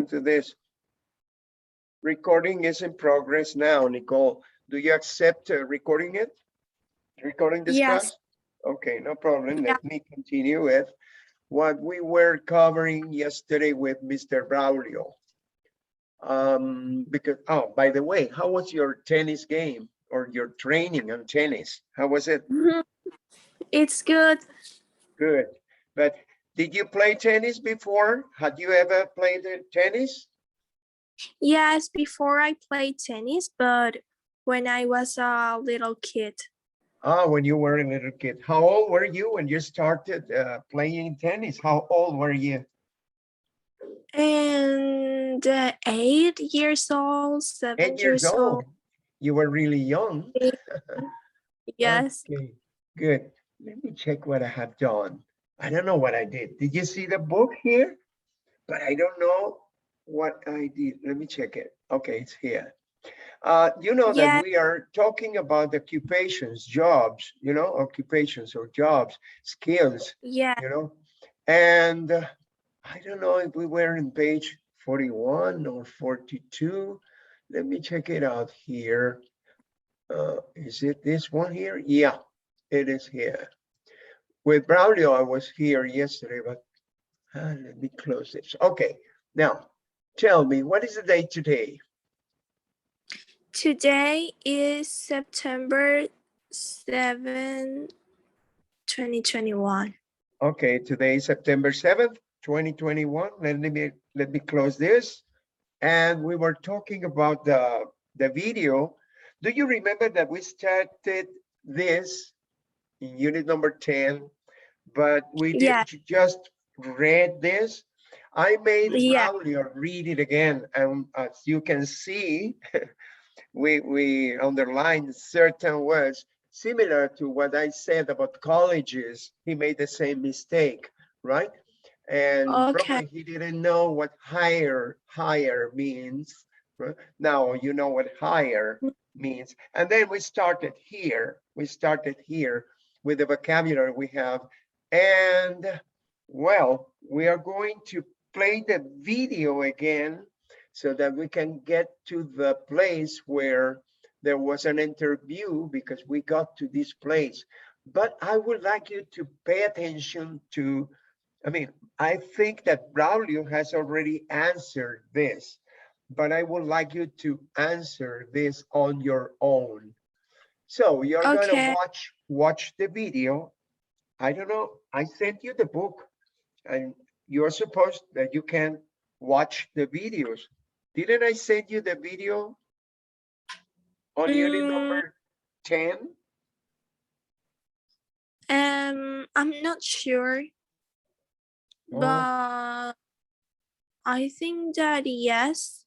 to this. Recording is in progress now, Nicole. Do you accept recording it? Recording this Yes. class? Okay, no problem. Yeah. Let me continue with what we were covering yesterday with Mr. Braulio. Because, oh, by the way, how was your tennis game or your training on tennis? How was it? It's good. Good. But did you play tennis before? Had you ever played tennis? Yes, before I played tennis, but when I was a little kid. Ah, when you were a little kid. How old were you when you started playing tennis? How old were you? And 8 years old, 8 7 years years old. old. You were really young. Yes. Okay, good. Let me check what I have done. I don't know what I did. Did you see the book here? But I don't know what I did. Let me check it. Okay, it's here. You know that Yes. we are talking about occupations, jobs, you know, occupations or jobs, skills, Yeah. you know, and I don't know if we were in page 41 or 42. Let me check it out here. Is it this one here? Yeah, it is here. With Braulio, I was here yesterday, but let me close this. Okay, now tell me, what is the date today? Today is September 7, 2021. Okay, today is September 7th, 2021. Let me close this. And we were talking about the video. Do you remember that we started this in unit number 10, but we Yeah. didn't just read this? I made Yeah. Braulio read it again. And as you can see, we underlined certain words similar to what I said about colleges. He made the same mistake, right? And Okay. probably he didn't know what higher means. Right? Now you know what higher means. And then we started here. We started here with the vocabulary we have. And well, we are going to play the video again so that we can get to the place where there was an interview, because we got to this place. But I would like you to pay attention to, I mean, I think that Braulio has already answered this, but I would like you to answer this on your own. So you're gonna Okay. watch the video. I don't know, I sent you the book, and you're supposed that you can watch the videos. Didn't I send you the video on unit Mm, number 10? I'm not sure, Oh, but I think that yes.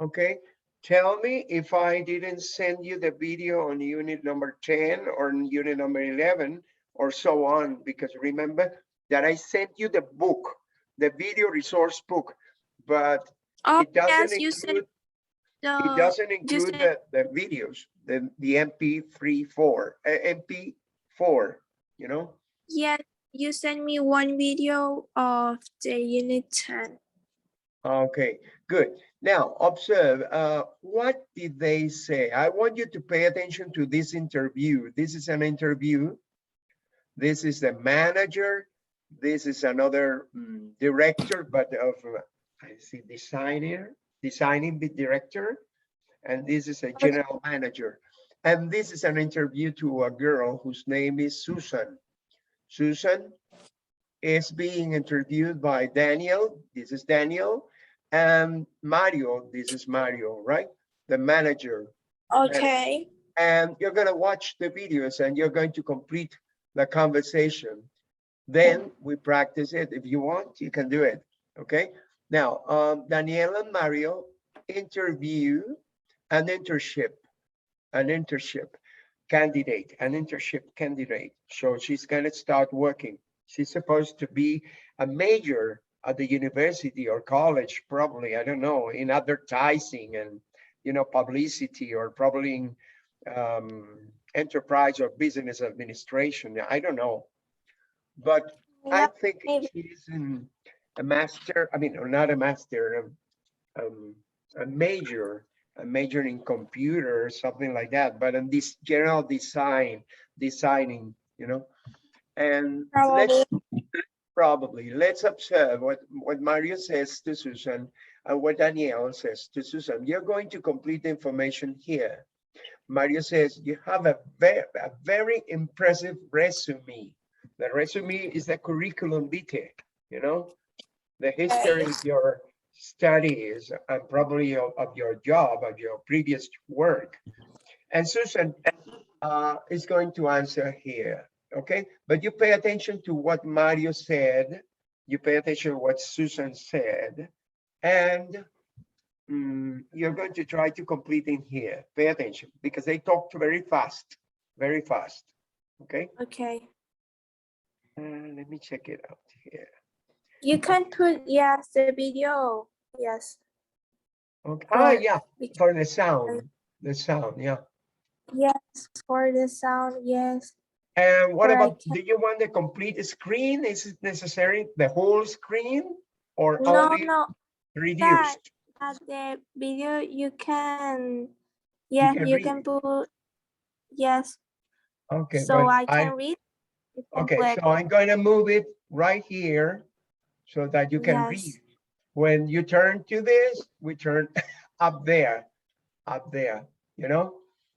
okay. Tell me if I didn't send you the video on unit number 10 or unit number 11 or so on, because remember that I sent you the book, the video resource book, but Oh it doesn't yes, you said include the the videos, the MP4, MP4, you know? yes, you sent me one video of the unit 10. Okay, good. Now observe, what did they say? I want you to pay attention to this interview. This is an interview. This is the manager. This is another director, but of, I see designing the director. And this is a Okay. general manager. And this is an interview to a girl whose name is Susan. Susan is being interviewed by Daniel. This is Daniel. And Mario, this is Mario, right? The manager. Okay. And you're gonna watch the videos and you're going to complete the conversation. Then we practice it. If you want, you can do it, okay? Now, Daniel and Mario interview an internship candidate, an internship candidate. So she's gonna start working. She's supposed to be a major at the university or college, probably, I don't know, in advertising and, you know, publicity, or probably in enterprise or business administration. I don't know. But I Yeah, think maybe. she's in a master, I mean, or not a master, a major, in computer, something like that, but in this general designing, you know. And let's Probably. let's observe what Mario says to Susan and what Danielle says to Susan. You're going to complete the information here. Mario says you have a very impressive resume. The resume is the curriculum vitae, you know, the history of your studies and probably of your job, of your previous work. And Susan is going to answer here, okay? But you pay attention to what Mario said, you pay attention to what Susan said, and you're going to try to complete in here. Pay attention because they talked very fast, okay? Okay. Let me check it out here. You can put, yes, the video. Yes. Okay. Yeah, for the sound, yeah. Yes, for the sound, yes. And what about, do you want the complete screen? Is it necessary, the whole screen, or only reduced? At the video you can, yeah, you can put, yes. Okay, so but I can read. Okay, so I'm going to move it right here so that you can read. When you turn to this, we turn up there, you know,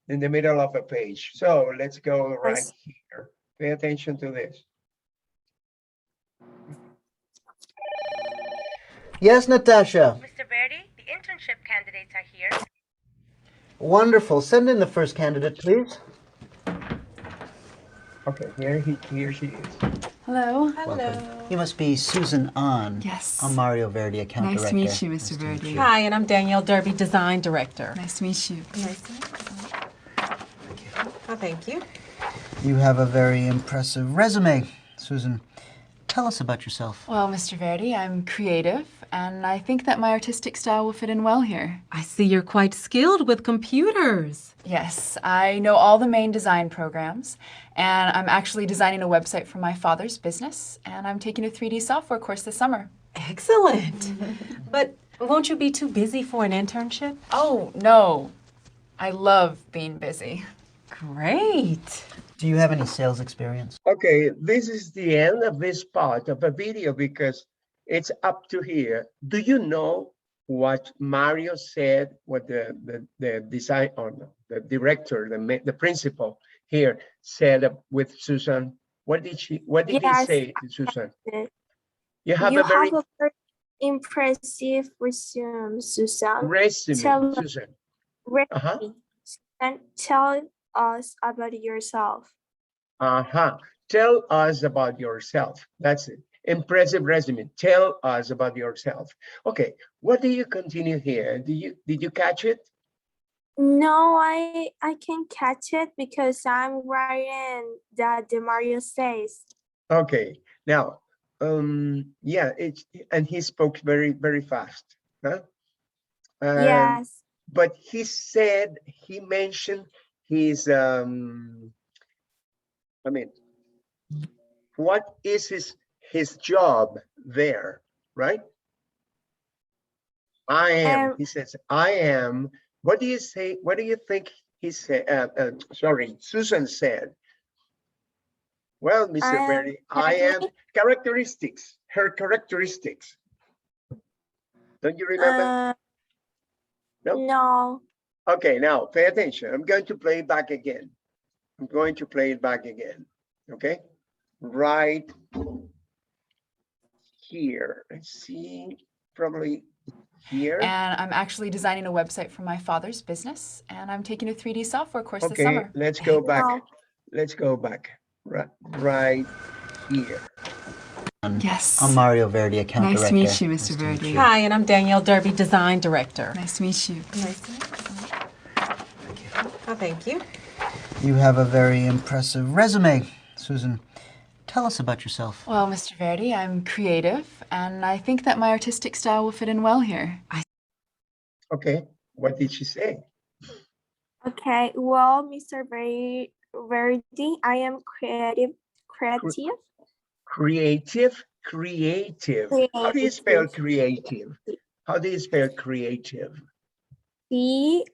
in the middle of a page. So let's go right here. Pay attention to this. Yes, Natasha. Mr. Verdi, the internship candidates are here. Wonderful. Send in the first candidate, please. Okay, here she is. Hello. Welcome. You must be Susan Ahn. Yes. I'm Mario Verdi, account Nice director. to meet you, Mr. Verdi. Hi, and I'm Danielle Derby, design director. Nice to meet you. Nice to meet you. Oh, thank you. You have a very impressive resume, Susan. Tell us about yourself. Well, Mr. Verdi, I'm creative, and I think that my artistic style will fit in well here. I see you're quite skilled with computers. Yes, I know all the main design programs, and I'm actually designing a website for my father's business, and I'm taking a 3D software course this summer. Excellent. But won't you be too busy for an internship? Oh, no. I love being busy. Great. Do you have any sales experience? Okay, this is the end of this part of the video because it's up to here. Do you know what Mario said, what the design or the director, the principal here said with Susan? What did he say to Susan? You have a very impressive resume, Susan. Resume, Susan. And tell us about yourself. Tell us about yourself. That's it. Impressive resume. Tell us about yourself. Okay, what do you continue here? Did you catch it? No, I can catch it because I'm writing that the Mario says. Okay, now yeah, and he spoke very, very fast. Huh? Yes. But he mentioned his I mean, what is his job there, right? I am, he says, I am. What do you say? What do you think he said? Sorry, Susan said. Well, Mr. Verdi, I am characteristics, her characteristics. Don't you remember? No. Okay, now pay attention. I'm going to play it back again. Okay, right here. Let's see, probably here. And I'm actually designing a website for my father's business, and I'm taking a 3D software course this summer. Okay, let's go back. Let's go back. Right here. Yes. I'm Mario Verdi, account director. Nice to meet you, Mr. Verdi. Hi, and I'm Danielle Derby, design director. Nice to meet you. Nice to meet you. Oh, thank you. You have a very impressive resume, Susan. Tell us about yourself. Well, Mr. Verdi, I'm creative, and I think that my artistic style will fit in well here. Okay, what did she say? Okay, well, Mr. Verdi, I am creative. Creative. How do you spell creative? How do you spell creative? CREATIVE.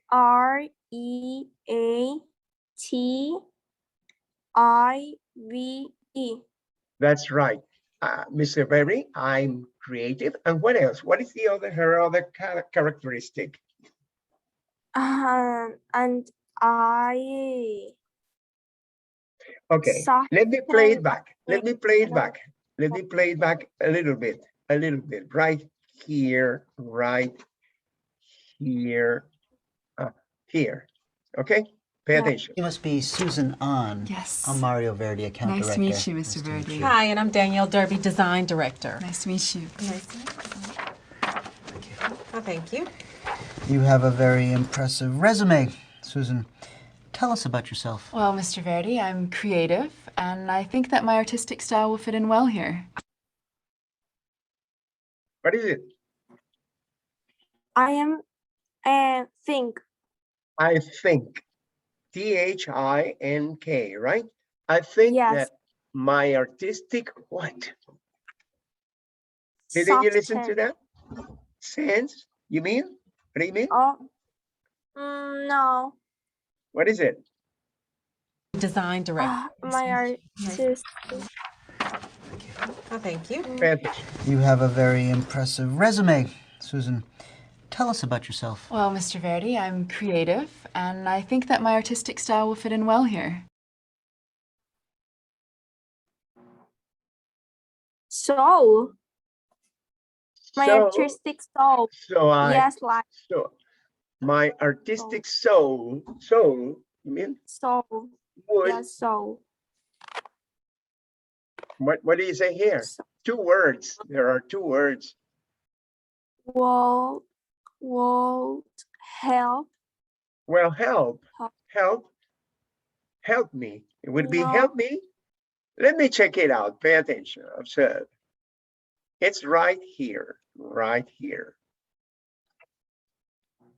That's right. Mr. Berry, I'm creative. And what else? What is her other characteristic? And I Okay, let me play it soften back. Let me play it back. Let me play it back a little bit, right here, here, here. Okay, pay Yeah. attention. You must be Susan Ahn. Yes. I'm Mario Verdi, account Nice to director. meet you, Mr. Nice to meet Verdi. you. Hi, and I'm Danielle Derby, Design Director. Nice to meet you. Nice to meet you. Oh, thank you. You have a very impressive resume, Susan. Tell us about yourself. Well, Mr. Verdi, I'm creative, and I think that my artistic style will fit in well here. What is it? I am think. I think. THINK, right? I think Yes. that my artistic what? Didn't you listen to that? Sense? You mean? What do you mean? Oh, no. What is it? Design Director. My artist. Oh, thank you. Pay attention. You have a very impressive resume, Susan. Tell us about yourself. Well, Mr. Verdi, I'm creative, and I think that my artistic style will fit in well here. Soul. My So- artistic soul. So Yes, like so my artistic soul, you mean soul. would, Yes, soul. what do you say here? So- 2 words. There are 2 words. Would help. Well, help me. It would be No. help me. Let me check it out. Pay attention. Observe. It's right here, right here.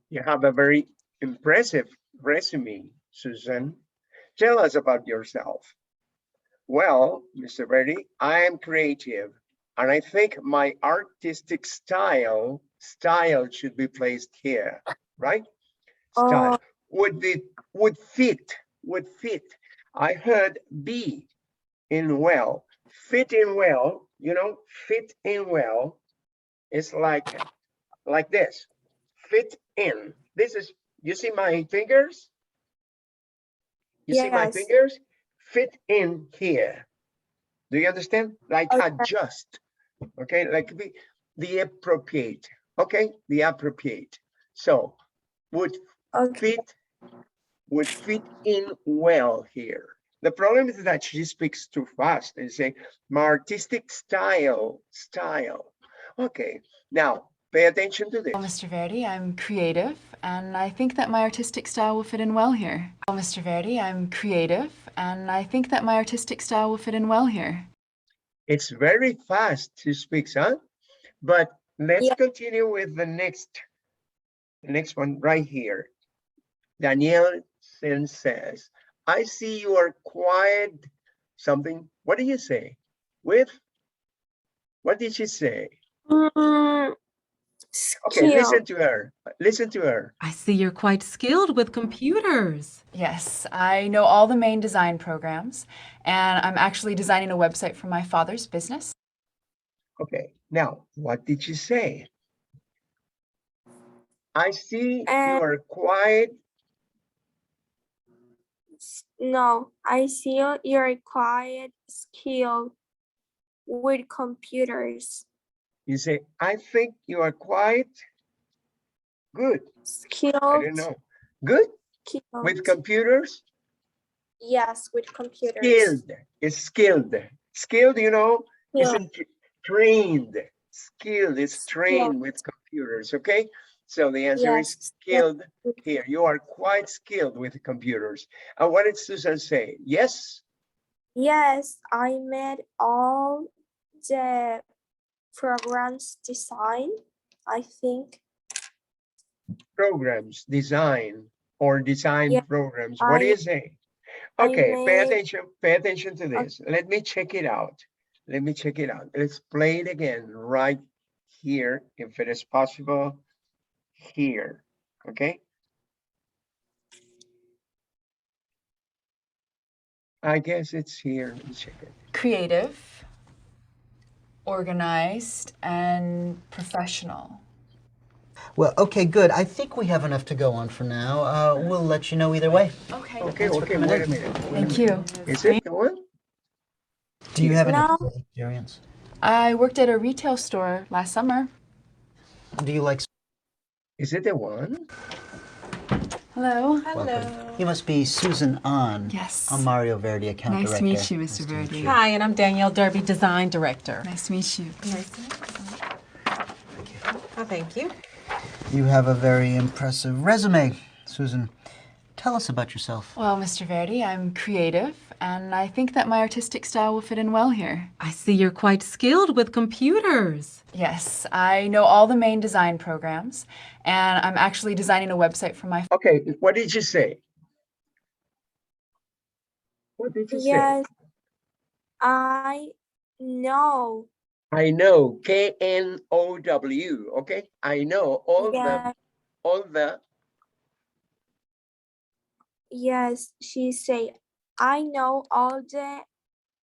You have a very impressive resume, Susan. Tell us about yourself. Well, Mr. Verdi, I am creative, and I think my artistic style should be placed here, right? Style would fit. I heard be in well, fit in well, fit in well is like this, fit in. This is, you see my fingers? You see my Yes. fingers? Fit in here. Do you understand? Like Okay. adjust, okay? Like the appropriate, okay? The appropriate. So would Okay. fit in well here. The problem is that she speaks too fast and say, my artistic style. Okay, now pay attention to this. Well, Mr. Verdi, I'm creative, and I think that my artistic style will fit in well here. Well, Mr. Verdi, I'm creative, and I think that my artistic style will fit in well here. It's very fast she speaks, huh? But let's Yeah. continue with the next one right here. Danielle says, I see you are quiet something. What do you say? With, what did she say? Okay, listen to her. I see you're quite skilled with computers. Yes, I know all the main design programs, and I'm actually designing a website for my father's business. Okay, now, what did she say? I see you are quiet. No, I see you're quite skilled with computers. You say, I think you are quite good. Skilled. I don't know. Good Skilled. with computers? Yes, with computers. Skilled. It's skilled. Skilled, isn't trained. Skilled is trained with computers, okay? So the answer is skilled here. You are quite skilled with computers. And what did Susan say? Yes? Yes, I made all the programs design, I think. Programs, design, or design programs. What do you say? Okay, pay attention to this. Let me check it out. Let's play it again right here, if it is possible, here, okay? I guess it's here. Let me check it. Creative, organized, and professional. Well, okay, good. I think we have enough to go on for now. We'll let you know either way. Okay. Okay, Thanks for okay, coming wait in. a minute. Thank you. Is it the one? Do you have any No. experience? I worked at a retail store last summer. Do you like? Is it the one? Hello. Welcome. You must be Susan Ahn. Yes. I'm Mario Verdi, account Nice to director. meet you, Mr. Nice to meet Verdi. you. Hi, and I'm Danielle Derby, design director. Nice to meet you. Oh, thank you. You have a very impressive resume, Susan. Tell us about yourself. Well, Mr. Verdi, I'm creative, and I think that my artistic style will fit in well here. I see you're quite skilled with computers. Yes, I know all the main design programs, and I'm actually designing a website for my Okay, what did you say? What did you say? Yes, I know. I know, K-N-O-W, okay? I know Yes, all the, yes. She say, I know all the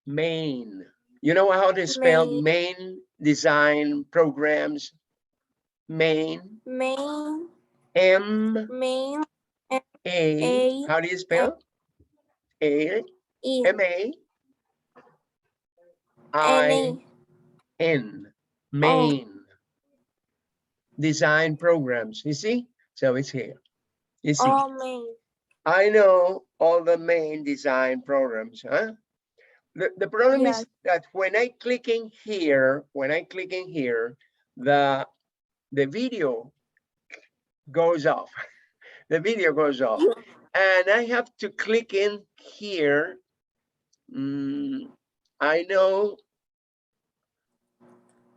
main. You know how to spell main main design programs? Main, main M-A, main A how do you spell? A, E M-A, N A I-N, O. main. Design programs, you see? So it's here, you see? All main. I know all the main design programs, huh? The problem Yes. is that when I click in here, the video goes off. The video goes off. And I have to click in here. I know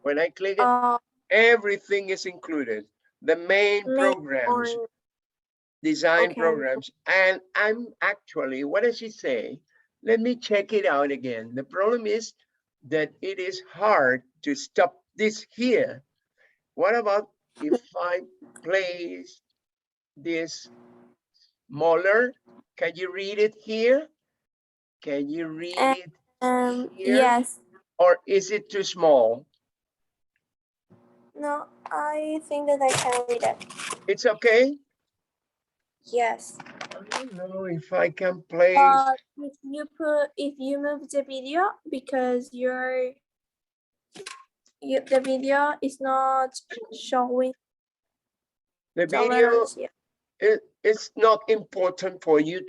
when I click it, everything is included. The main Main programs, or design okay. programs. And I'm actually, what does she say? Let me check it out again. The problem is that it is hard to stop this here. What about if I place this smaller? Can you read it here? Can you read it here? Yes. Or is it too small? No, I think that I can read it. It's okay? Yes. I don't know if I can place. But if you move the video because the video is not showing The the video, letters yet. it's not important for you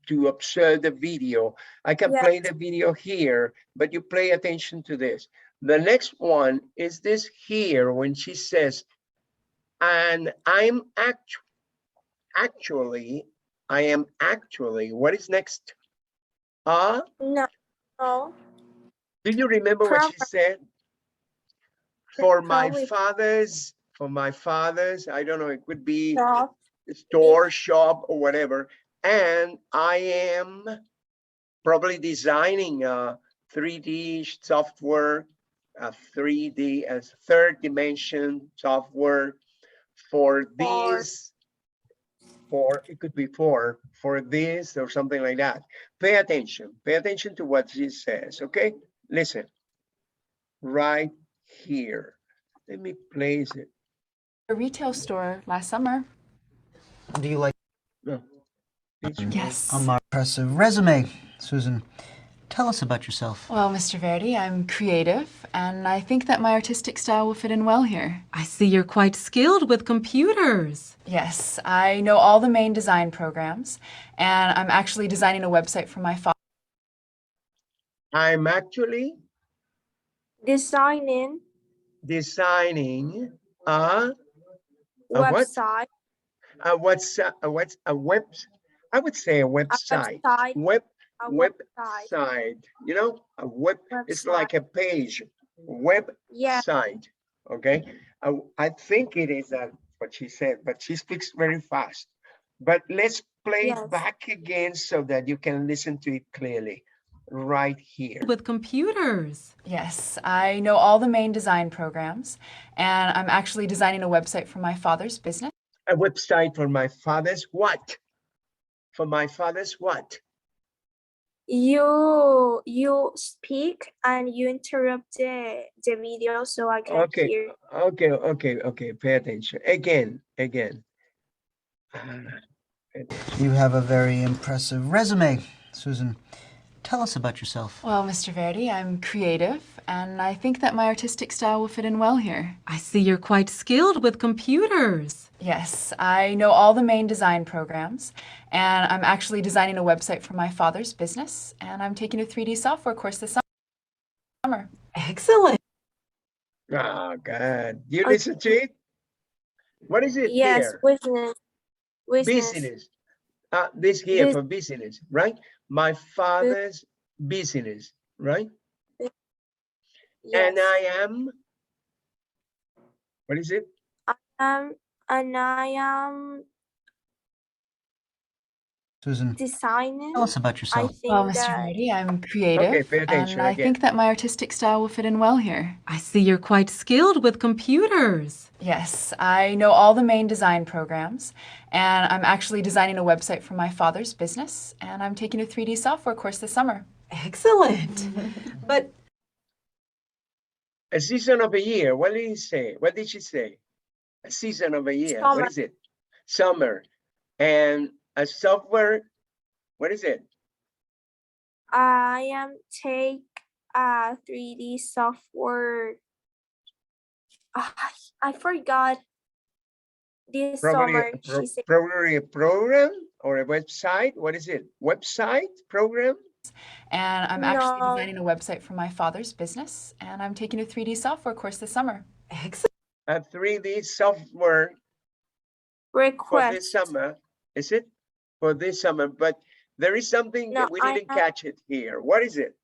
to observe the video. I can play the video here, but you pay attention to this. The next one is this here when she says, and I am actually, what is next? No. Do you remember what she said? For my fathers, I don't know, it could be store, shop, or whatever. And I am probably designing a 3D software, a 3D as third dimension software for this, it could be for this or something like that. Pay attention to what she says, okay? Listen, right here. Let me place it. a retail store last summer. Do you like? No. Yes. A more impressive resume, Susan. Tell us about yourself. Well, Mr. Verdi, I'm creative, and I think that my artistic style will fit in well here. I see you're quite skilled with computers. Yes, I know all the main design programs, and I'm actually designing a website for my father. I'm actually designing a website. I would say a website. Website. You know, a web. It's like a page. Website. Okay. I think it is what she said, but she speaks very fast. But let's play it back again so that you can listen to it clearly. right here. With computers. Yes, I know all the main design programs, and I'm actually designing a website for my father's business. A website for my father's what? For my father's what? You speak and you interrupt the video so I can Okay, hear. okay. Pay attention. Again. You have a very impressive resume, Susan. Tell us about yourself. Well, Mr. Verdi, I'm creative, and I think that my artistic style will fit in well here. I see you're quite skilled with computers. Yes, I know all the main design programs, and I'm actually designing a website for my father's business, and I'm taking a 3D software course this summer. Excellent. Oh, God. Do you Okay. listen to it? What is it Yes, here? business. Business. This here Bus- for business, right? My father's business, right? Yes. And I am, what is it? And I am Susan, designing. tell us about I yourself. think Well, Mr. that Verdi, I'm creative, Okay, pay attention and I again. think that my artistic style will fit in well here. I see you're quite skilled with computers. Yes, I know all the main design programs, and I'm actually designing a website for my father's business, and I'm taking a 3D software course this summer. Excellent. But A season of a year. What did he say? What did she say? A season of a year. Summer. What is it? Summer. And a software. What is it? I am take a 3D software. I forgot this summer. She said Probably a program or a website. What is it? Website program? And I'm actually no designing a website for my father's business, and I'm taking a 3D software course this summer. excellent. A 3D software for this request. summer. Is it? For this summer. But there is something No, that we I didn't have- catch it here. What is it?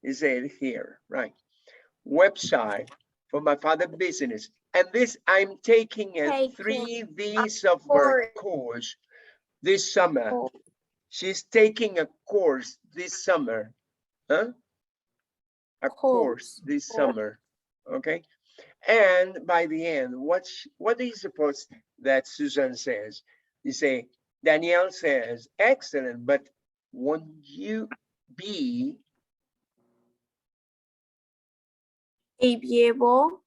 Is it here? Right. Website for my father's business. And this, I'm taking a Taking 3D software course this summer. course. She's taking a course this summer. Huh? A course this summer. Okay. And by the end, what do you suppose that Susan says? You say, Danielle says, excellent, but won't you be able.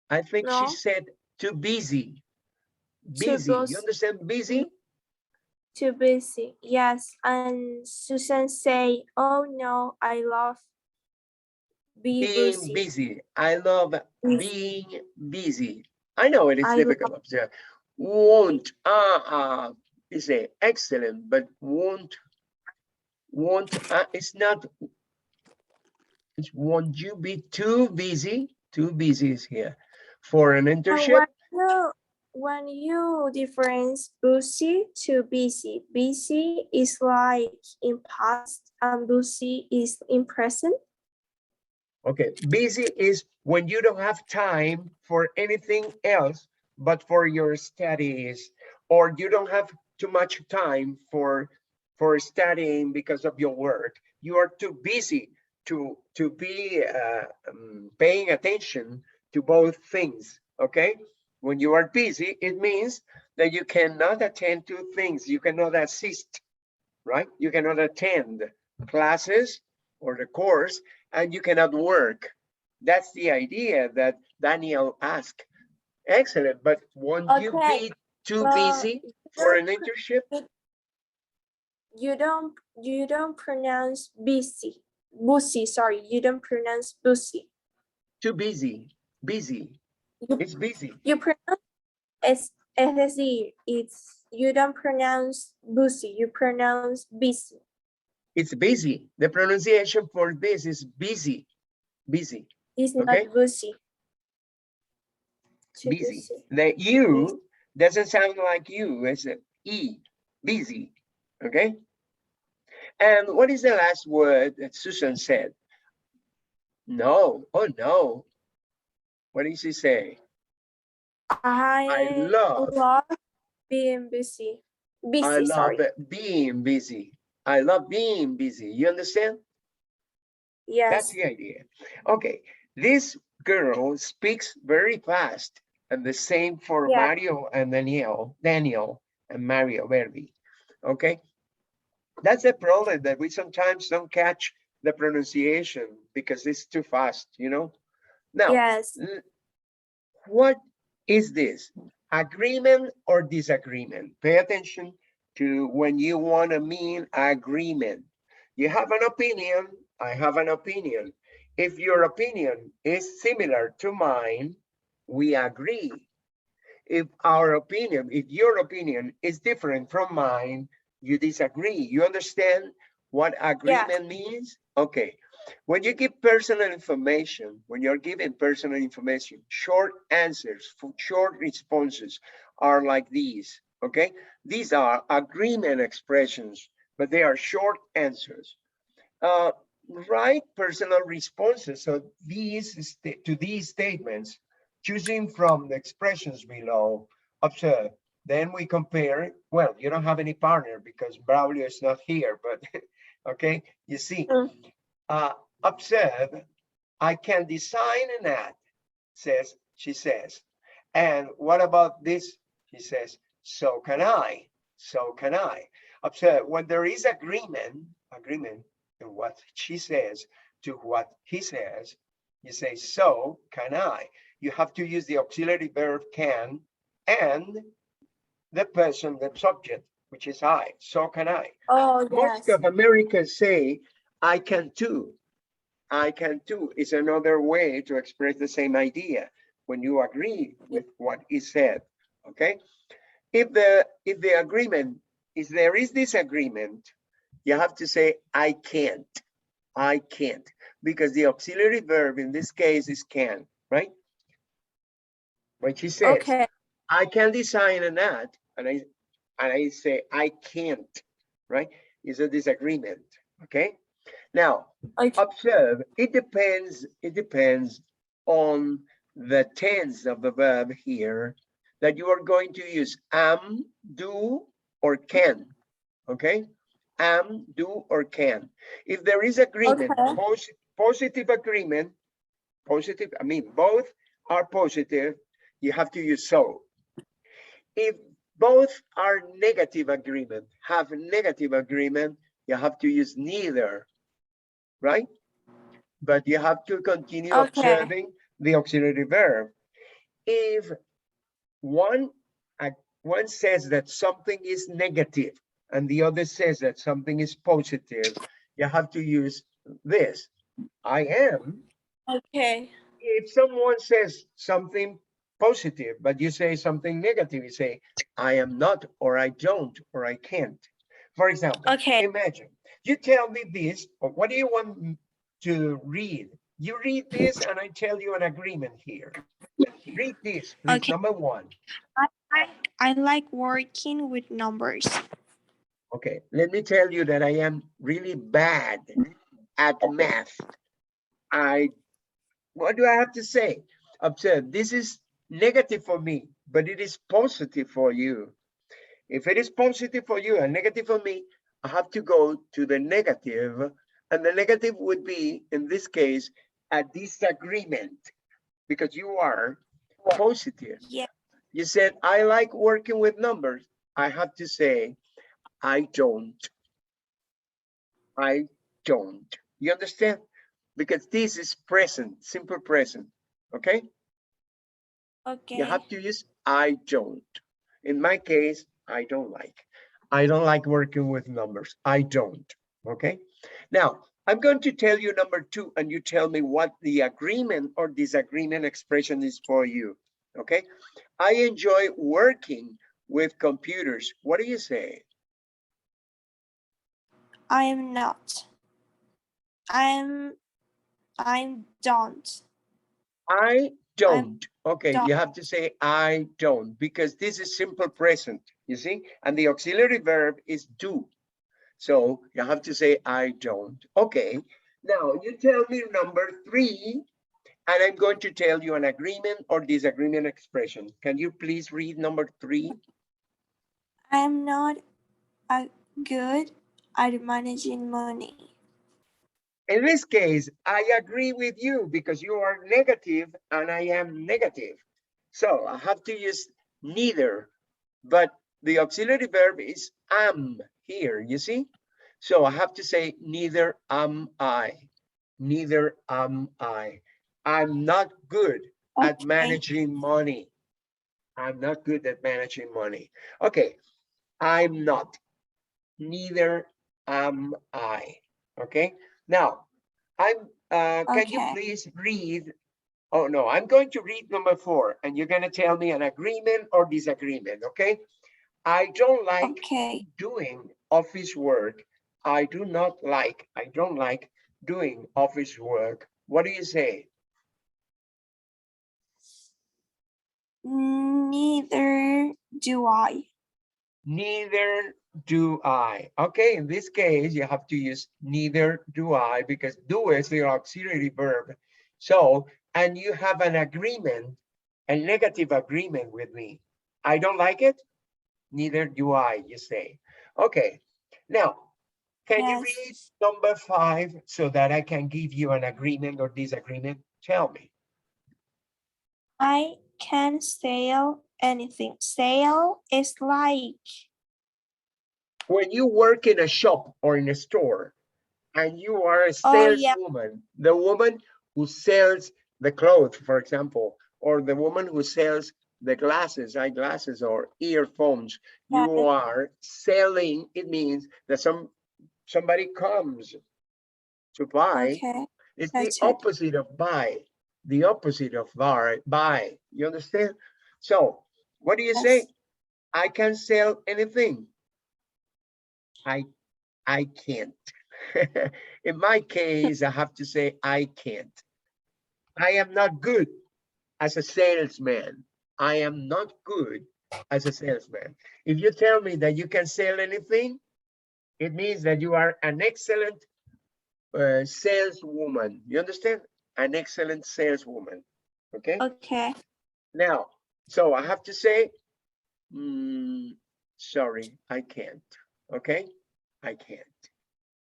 I think she No. said too busy. Too Busy. You busy. understand busy? Too busy. Yes. And Susan say, oh no, I love be Being busy. busy. I love Busy. being busy. I know it is I difficult. Won't. You say excellent, but won't. It's not. It's won't you be too busy? Too busy is here for an internship. When you difference busy to busy, busy is like in past and busy is in present. Okay, busy is when you don't have time for anything else but for your studies, or you don't have too much time for studying because of your work. You are too busy to be paying attention to both things. Okay, when you are busy, it means that you cannot attend to things. You cannot assist, right? You cannot attend classes or the course, and you cannot work. That's the idea that Daniel asked. Excellent, but won't you be too busy for an internship? You don't pronounce busy. Busy, sorry, you don't pronounce busy. Too busy. Busy. It's busy. You pronounce es decir, it's you don't pronounce busy, you pronounce busy. It's busy. The pronunciation for this is busy. Busy. It's Okay? not busy. Too Busy. The U doesn't sound like you. It's an E. Busy. Okay? And what is the last word that Susan said? No. Oh, no. What did she say? I love being busy. I Busy, love sorry. being busy. I love being busy. You understand? That's Yes. the idea. Okay, this girl speaks very fast, and the same for Yeah. Mario and Daniel and Mario Verdi. Okay, that's the problem, that we sometimes don't catch the pronunciation because it's too fast, you know? Now, Yes. what is this? Agreement or disagreement? Pay attention to when you want to mean agreement. You have an opinion, I have an opinion. If your opinion is similar to mine, we agree. If your opinion is different from mine, you disagree. You understand what Yeah. agreement means? Okay. When you give personal information, when you're giving personal information, short answers, short responses are like these, okay? These are agreement expressions, but they are short answers. Uh, Write personal responses. So to these statements, choosing from the expressions below, observe. Then we compare. Well, you don't have any partner because Braulio is not here, but okay, you see, Mm. uh, observe. I can design an ad, she says. And what about this? She says, so can I. So can I. Observe, when there is agreement in what she says to what he says, you say, so can I. You have to use the auxiliary verb can and the person, the subject, which is I. So can I. Oh, Most yes. of Americans say, I can too. I can too is another way to express the same idea when you agree with what is said. Okay. If there is disagreement, you have to say I can't. I can't, because the auxiliary verb in this case is can, right? When she says, Okay. I can design an ad, and I say I can't, right? Is a disagreement. Okay. Now, Okay. observe, it depends on the tense of the verb here that you are going to use am, do, or can, okay? Am, do, or can. If there is agreement, Okay. positive agreement, I mean, both are positive, you have to use so. If both are negative agreement, have negative agreement, you have to use neither, right? But you have to continue Okay. observing the auxiliary verb. If one says that something is negative and the other says that something is positive, you have to use this. I am. Okay. If someone says something positive, but you say something negative, you say, I am not, or I don't, or I can't. For example, Okay. imagine you tell me this, or what do you want to read? You read this and I tell you an agreement here. Read this, please, Okay. number one. I like working with numbers. Okay, let me tell you that I am really bad at math. What do I have to say? Observe, this is negative for me, but it is positive for you. If it is positive for you and negative for me, I have to go to the negative, and the negative would be, in this case, a disagreement, because you are positive. Yeah. You said, I like working with numbers. I have to say, I don't. I don't. You understand? Because this is present, simple present, okay? You Okay. have to use I don't. In my case, I don't like. I don't like working with numbers. I don't, okay? Now, I'm going to tell you number two, and you tell me what the agreement or disagreement expression is for you, okay? I enjoy working with computers. What do you say? I am not. I'm don't. I I'm don't. Okay, don't. you have to say I don't, because this is simple present, you see? And the auxiliary verb is do. So you have to say I don't. Okay, now you tell me number three, and I'm going to tell you an agreement or disagreement expression. Can you please read number three? I'm not good are managing money. In this case, I agree with you because you are negative and I am negative. So I have to use neither, but the auxiliary verb is am here, you see? So I have to say neither am I. Neither am I. I'm not good at Okay. managing money. I'm not good at managing money. Okay, I'm not. Neither am I. Okay, now can you Okay. please read? Oh no, I'm going to read number 4 and you're going to tell me an agreement or disagreement. Okay, I don't like Okay. doing office work. I don't like doing office work. What do you say? Neither do I. Neither do I. Okay, in this case, you have to use neither do I because do is the auxiliary verb. So, and you have an agreement, a negative agreement with me. I don't like it. Neither do I, you say. Okay, now, can you read Yes. number 5 so that I can give you an agreement or disagreement? Tell me. I can sell anything. Sell is like, When you work in a shop or in a store, and you are a oh yeah, saleswoman, the woman who sells the clothes, for example, or the woman who sells the glasses, eyeglasses or earphones, you yes. are selling. It means that somebody comes to buy. Okay. It's the That's it. opposite of buy, the opposite of buy. You understand? So what do you say? Yes. I can sell anything. I I can't. In my case, I have to say I can't. I am not good as a salesman. I am not good as a salesman. If you tell me that you can sell anything, it means that you are an excellent saleswoman. You understand? An excellent saleswoman. Okay. Okay. Now, so I have to say, mm, sorry, I can't. Okay. I can't.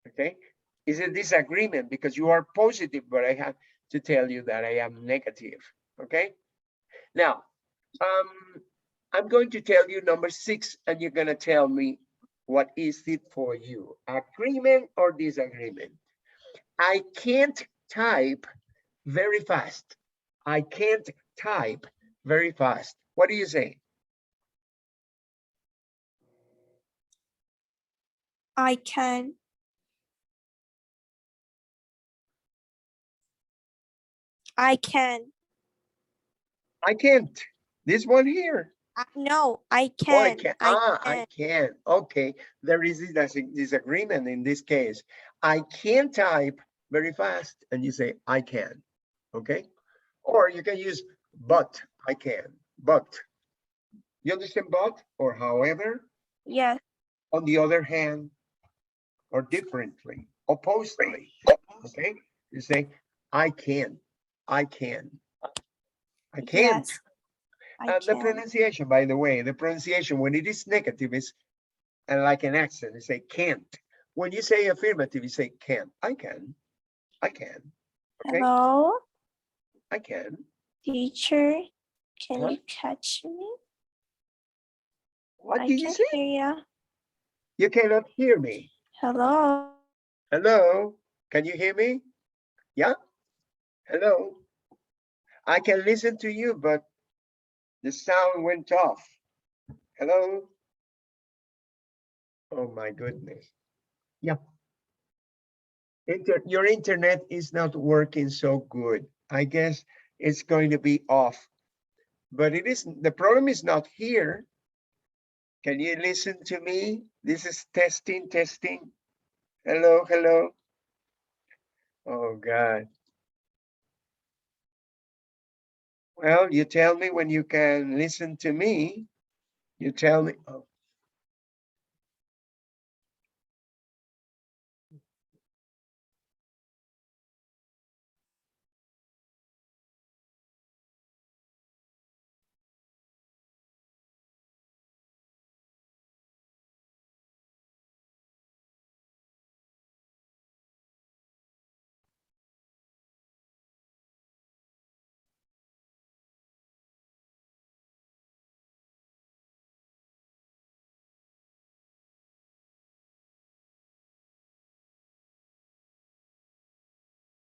Okay. Is a disagreement because you are positive, but I have to tell you that I am negative. Okay. Now, I'm going to tell you number 6, and you're going to tell me what is it for you, agreement or disagreement. I can't type very fast. I can't type very fast. What do you say? I can. I can. I can't. This one here. No, I Oh, I can. can. I I can. can. Okay. There is this disagreement in this case. I can type very fast, and you say I can. Okay. Or you can use but. I can. But. You understand but or however? Yes. On the other hand, or differently, oppositely. Okay. You say I can. I can. I can't. Yes. I And the can. pronunciation, by the way, the pronunciation when it is negative is and like an accent, you say can't. When you say affirmative, you say can. I can. I can. Okay. Hello, I can. teacher. Can Huh? you catch me? What I did you can say? hear you. You cannot hear me. Hello. Hello. Can you hear me? Yeah. Hello. I can listen to you, but the sound went off. Hello. Oh my goodness. Yeah. Your internet is not working so good. I guess it's going to be off, but it is, the problem is not here. Can you listen to me? This is testing, testing. Hello, hello. Oh God. Well, you tell me when you can listen to me. You tell me. Oh,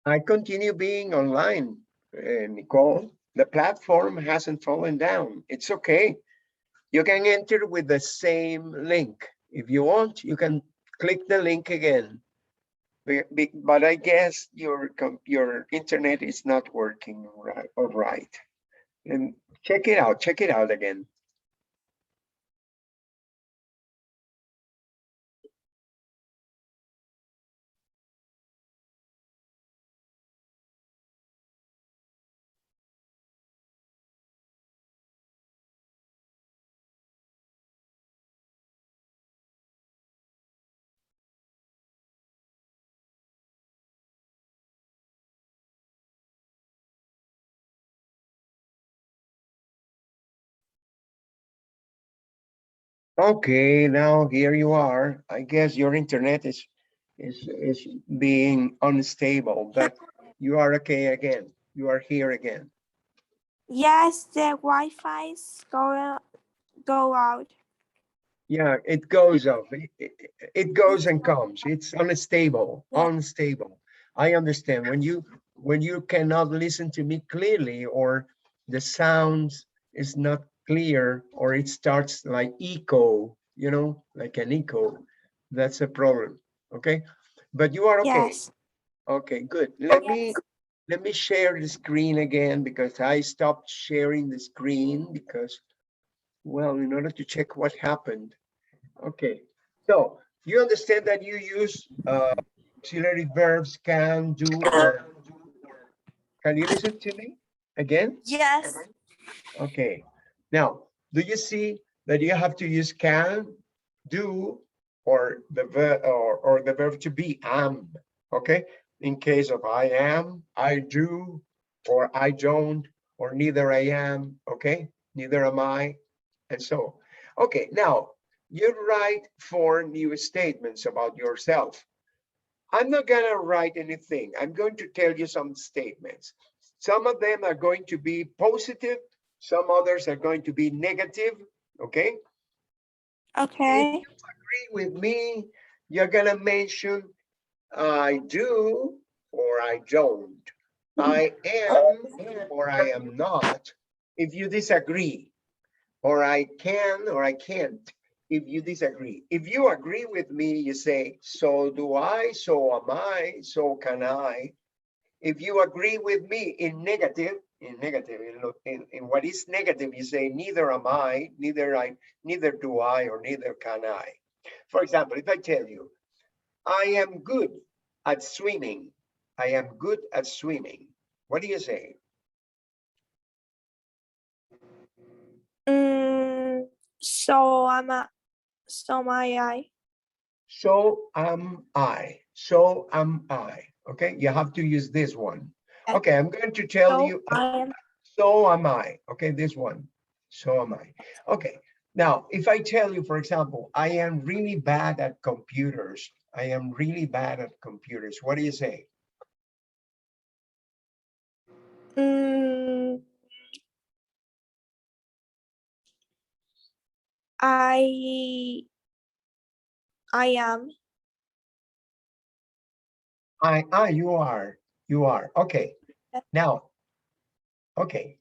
I continue being online, Nicole. The platform hasn't fallen down. It's okay. You can enter with the same link. If you want, you can click the link again. But I guess your internet is not working right. All right. And check it out. Check it out again. Okay, now here you are. I guess your internet is being unstable, but you are okay again. You are here again. Yes, the Wi-Fi's go out. Yeah, it goes up. It goes and comes. It's unstable, Yeah. unstable. I understand when you cannot listen to me clearly, or the sounds is not clear, or it starts like echo, you know, like an echo. That's a problem. Okay, but you are okay. Yes. Okay, good. Yes. Let me share the screen again, because I stopped sharing the screen because, well, in order to check what happened. Okay, so you understand that you use auxiliary verbs can, do, or can you listen to me again? Yes. Okay, now, do you see that you have to use can, do, or the verb, or the verb to be, am, okay? In case of I am, I do, or I don't, or neither I am, okay? Neither am I, and so. Okay, now, you write 4 new statements about yourself. I'm not gonna write anything. I'm going to tell you some statements. Some of them are going to be positive, some others are going to be negative, okay? If Okay. you agree with me, you're gonna mention I do or I don't. I am or I am not. If you disagree, or I can or I can't, if you disagree. If you agree with me, you say, so do I, so am I, so can I. If you agree with me in negative, in what is negative, you say, neither am I, neither do I, or neither can I. For example, if I tell you, I am good at swimming, I am good at swimming, what do you say? Mm, so am I. So my I. So am I. So am I. Okay, you have to use this one. Okay, I'm going to tell So you, I am. so am I. Okay, this one. So am I. Okay, now if I tell you, for example, I am really bad at computers. I am really bad at computers. What do you say? Mm, I I am. You are. You are. Okay, now, okay,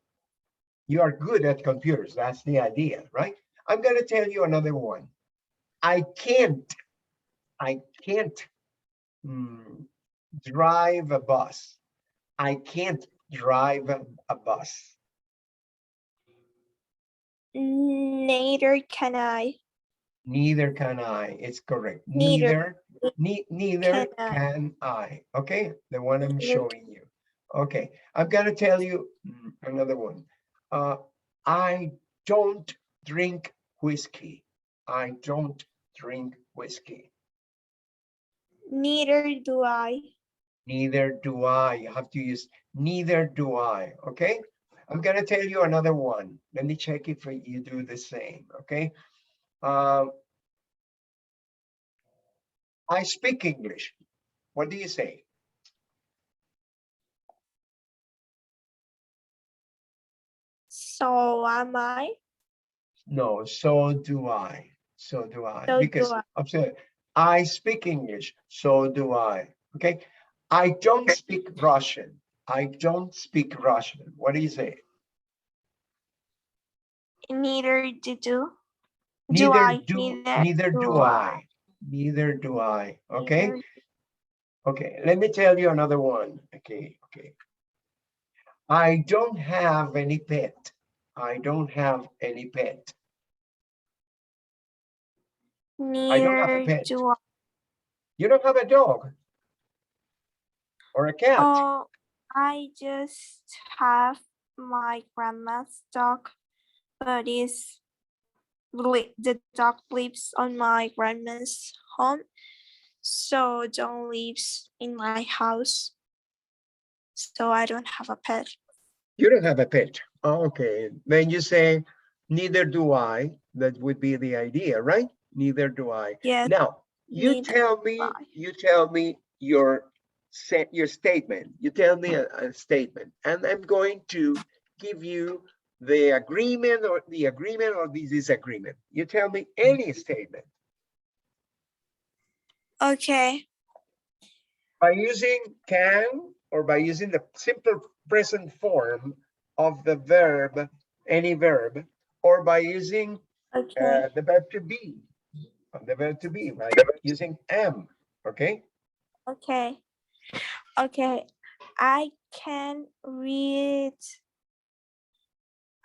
you are good at computers. That's the idea, right? I'm going to tell you another one. I can't. I can't mm, drive a bus. I can't drive a bus. Neither can I. Neither can I. It's correct. Neither can Neither I. can I. Okay, the one I'm Neither. showing you. Okay, I'm gonna tell you another one. Uh, I don't drink whiskey. I don't drink whiskey. Neither do I. Neither do I. You have to use neither do I. Okay. I'm gonna tell you another one. Let me check if you do the same. Okay. Uh, I speak English. What do you say? So am I. No, so do I. So do I. So do Because I. I'm saying I speak English. So do I. Okay. I don't speak Russian. I don't speak Russian. What do you say? Neither do do Neither I. do, neither do I. Neither do I. Okay. Neither- Okay. Let me tell you another one. Okay. Okay. I don't have any pet. I don't have any pet. I don't have a Neither pet. do I. You don't have a dog or a cat. Oh, I just have my grandma's dog, but the dog lives on my grandma's home, so don't lives in my house. So I don't have a pet. You don't have a pet. Okay. Then you say, neither do I. That would be the idea, right? Neither do I. Yes, Now, you neither tell do me, I. you tell me your statement. You tell me a statement, and I'm going to give you the agreement or the disagreement. You tell me any statement Okay. by using can or by using the simple present form of the verb, any verb, or by using Okay. the verb to be, right? Using am, okay? Okay. Okay. I can read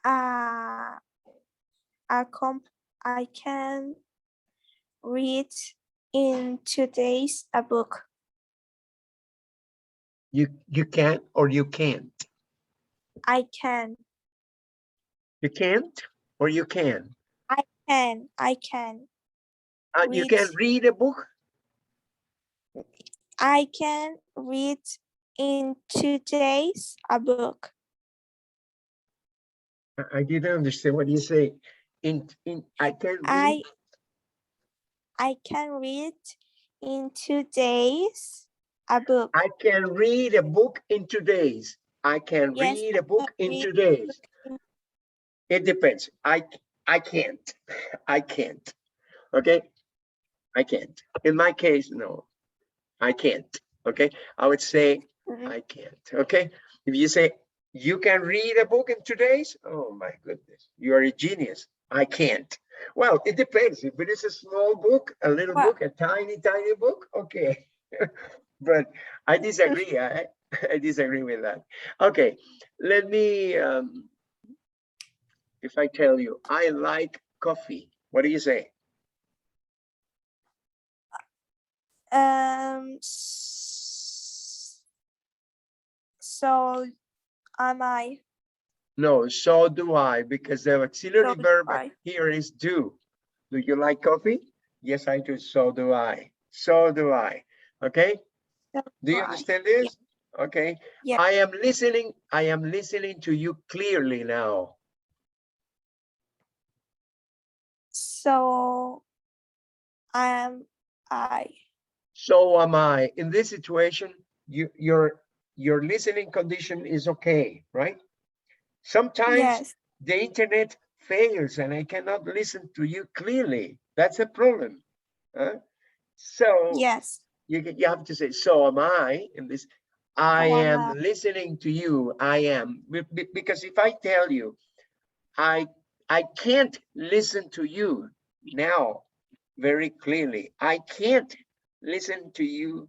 uh, I can read in 2 days a book. You can or you can't. I can. You can't or you can. I can. I can. You Read. can read a book. I can read in 2 days a book. I didn't understand what you say. I can read. I can read in 2 days a book. I can read a book in 2 days. I can Yes, read I a book can in read 2 days. It depends. I can't. I can't. Okay. I can't. In my case, no, I can't. Okay. I would say Mhm. I can't. Okay. If you say you can read a book in 2 days, oh my goodness, you are a genius. I can't. Well, it depends. If it is a small book, a little Well, book, a tiny book, okay. But I disagree. I disagree with that. Okay. Let me if I tell you I like coffee, what do you say? So am I. No, so do I, because the auxiliary So do verb I. here is do. Do you like coffee? Yes, I do. So do I. So do I. Okay. So Do do you I. understand this? Okay. Yeah. I am listening. I am listening to you clearly now. So am I. So am I. In this situation, your listening condition is okay, right? Sometimes Yes. the internet fails and I cannot listen to you clearly. That's a problem. Huh? So Yes. you have to say, so am I in this. I So am am I. listening to you. I am. Because if I tell you, I can't listen to you now very clearly. I can't listen to you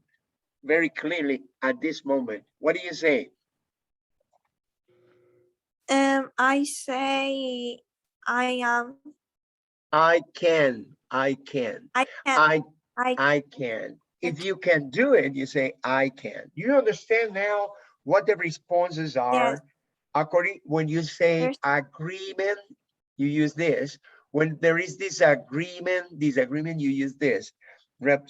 very clearly at this moment. What do you say? I say I am. I can. I can. I can. I I I can. If you can do it, you say I can. You understand now what the responses yes. are? According when you say There's agreement, you use this. When there is disagreement, you use this.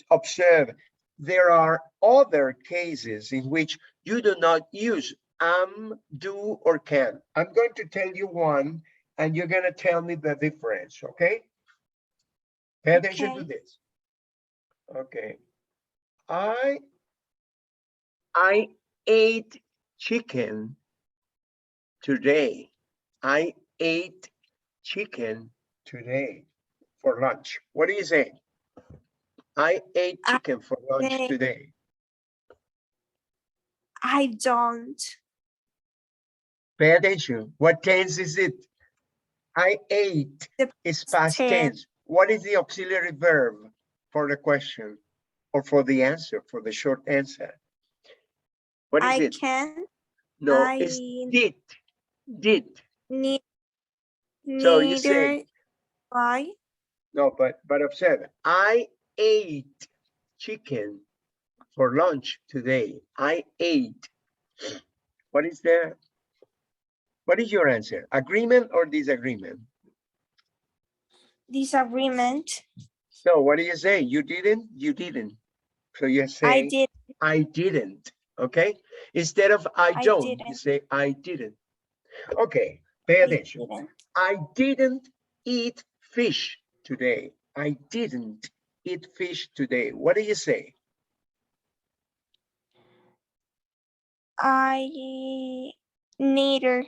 Observe, there are other cases in which you do not use do, or can. I'm going to tell you one, and you're going to tell me the difference, okay? Pay attention to okay. this. Okay. I ate chicken today. I ate chicken today for lunch. What do you say? I ate I chicken for lunch say today. I don't. Pay attention. What tense is it? I ate The is past tense. tense. What is the auxiliary verb for the question or for the answer, for the short answer? What is I it? can. No, it's did. Did. Ne So you say, neither I. no, but observe, I ate chicken for lunch today. I ate. What is there? What is your answer? Agreement or disagreement? Disagreement. So what do you say? You didn't? You didn't. So you I say, did. I didn't. Okay? Instead of I I don't, you didn't. say I didn't. Okay, pay I attention. didn't. I didn't eat fish today. I didn't eat fish today. What do you say? I neither.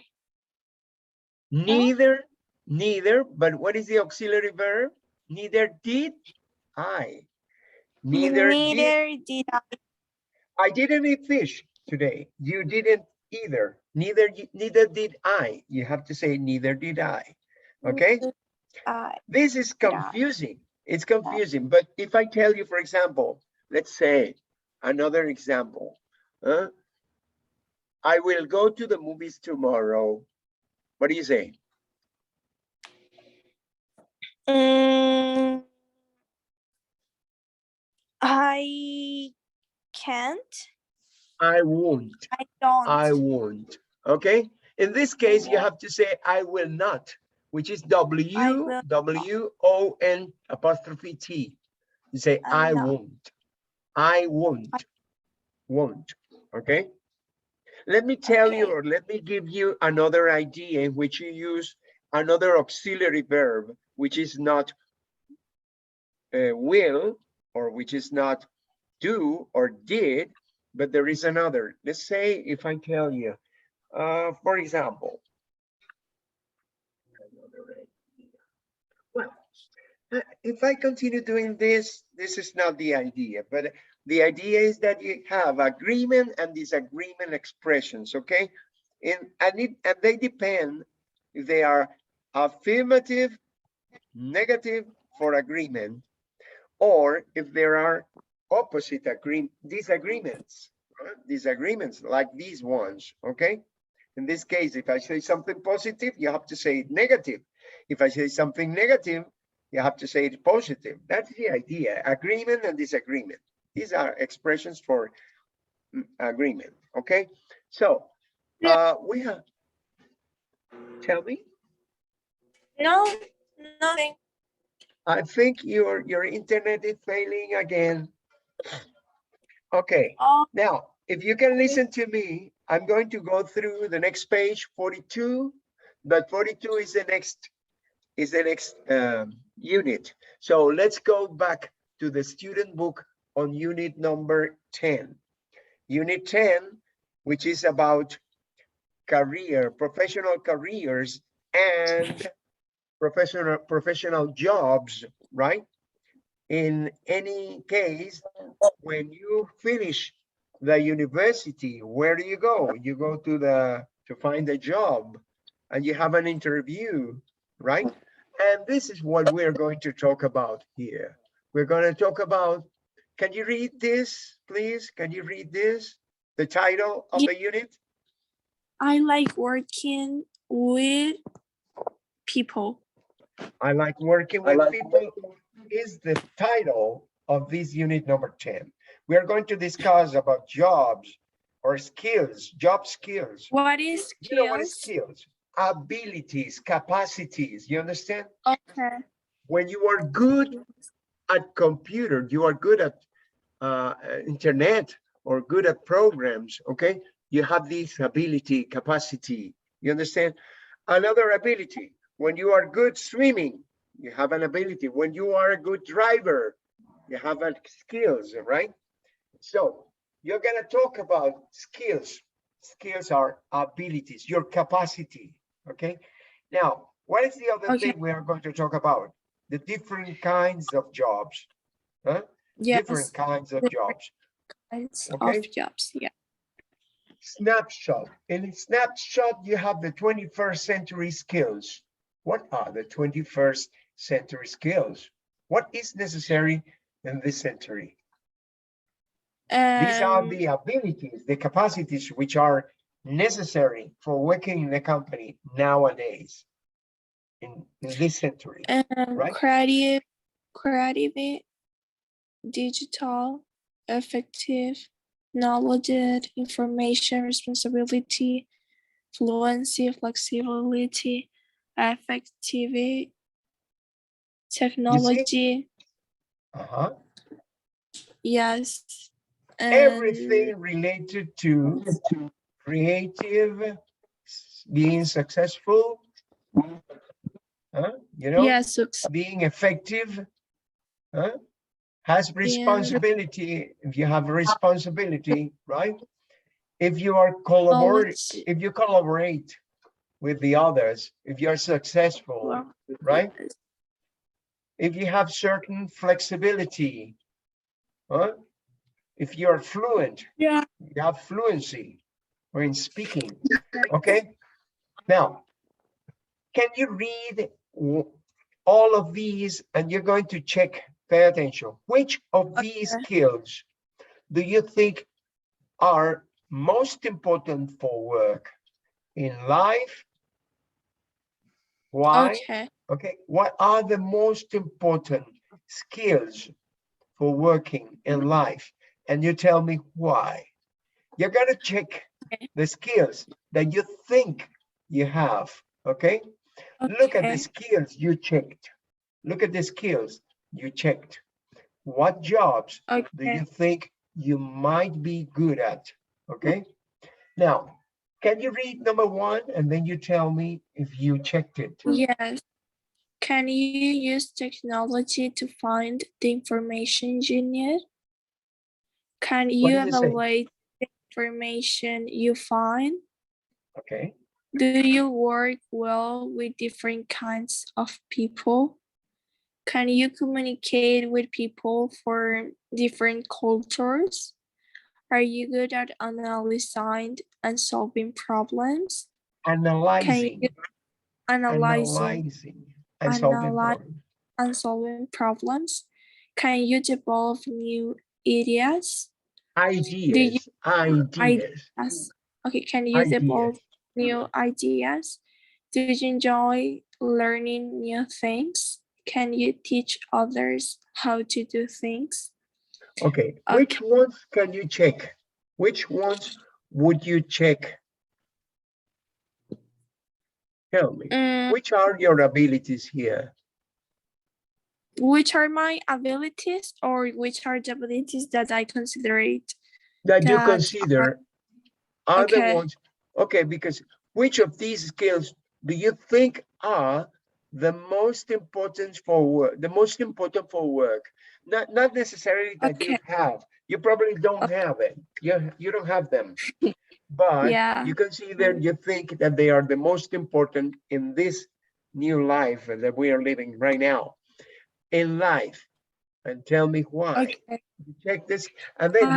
Neither, but what is the auxiliary verb? Neither did I. Neither did, Neither did I. I didn't eat fish today. You didn't either. Neither did I. You have to say neither did I. Okay? I This is did I. confusing. It's confusing. But if I tell you, for example, let's say another example. I will go to the movies tomorrow. What do you say? I can't. I won't. I don't. I won't. Okay? In this case, you have to say I will not, which is will W-O-N apostrophe T. You say I not. won't. I won't. Okay? Let me tell you, Okay. or let me give you another idea in which you use another auxiliary verb, which is not will, or which is not do or did, but there is another. Let's say if I tell you, for example, well, if I continue doing this, this is not the idea, but the idea is that you have agreement and disagreement expressions, okay? And they depend if they are affirmative, negative for agreement, or if there are opposite disagreements, disagreements like these ones, okay? In this case, if I say something positive, you have to say it negative. If I say something negative, you have to say it positive. That's the idea, agreement and disagreement. These are expressions for agreement, okay? So we have, tell me. No, nothing. I think your internet is failing again. Okay, Oh, now, if you can listen to me, I'm going to go through the next page, 42, but 42 is the next unit. So let's go back to the student book on unit number 10. Unit 10, which is about professional careers and professional jobs, right? In any case, when you finish the university, where do you go? You go to find a job and you have an interview, right? And this is what we're going to talk about here. We're going to talk about, can you read this, please? Can you read this? The title of the unit? I like working with people. I like working with people is the title of this unit number 10. We are going to discuss about jobs or skills, job skills. What is skills? You know what is skills? Abilities, capacities, you understand? Okay. When you are good at computer, you are good at internet or good at programs, okay? You have this ability, capacity, you understand? Another ability, when you are good swimming, you have an ability. When you are a good driver, you have skills, right? So you're gonna talk about skills. Skills are abilities, your capacity, okay? Now, what is the other thing we are going to talk about? The different kinds of jobs, huh? Yes. Different kinds of jobs, Kinds okay? of jobs. Yeah. snapshot. In a snapshot, you have the 21st century skills. What are the 21st century skills? What is necessary in this century? These are the abilities, the capacities which are necessary for working in a company nowadays, in this century, right? Creative, digital, effective, knowledge, information, responsibility, fluency, flexibility, effectivity, You see? technology. Uh-huh. Yes. And Everything related to creative, being successful, you know, yes, being effective, has responsibility. If you have responsibility, right? If you are knowledge. if you collaborate with the others, if you're successful, right? If you have certain flexibility, if you're fluent, Yeah. you have fluency or in speaking, okay? Now, can you read all of these and you're going to check, pay attention. Which of these skills do you think are most important for work in life? Why? Okay, what are the most important skills for working in life? And you tell me why. You're gonna check the skills that you think you have, okay? Look at the skills you checked. Look at the skills you checked. What jobs do you think you might be good at, okay? Now, can you read number one and then you tell me if you checked it? Yes. Can you use technology to find the information you need? Can What you do you say? evaluate the information you find? Okay. Do you work well with different kinds of people? Can you communicate with people for different cultures? Are you good at analyzing and solving problems? Can Analyzing, you analyzing and solving problems. and solving problems? Can you develop new ideas? Ideas, ideas, Okay, can you ideas. develop new ideas? Do you enjoy learning new things? Can you teach others how to do things? Okay, which ones can you check? Which ones would you check? Tell me, which are your abilities here? Which are my abilities or which are the abilities that I consider it? That you consider are the ones, okay, because which of these skills do you think are the most important for work, Not necessarily that you have, you probably don't have it, you don't have them, but you consider, you think that they are the most important in this new life that we are living right now in life, and tell me why. You check this, and then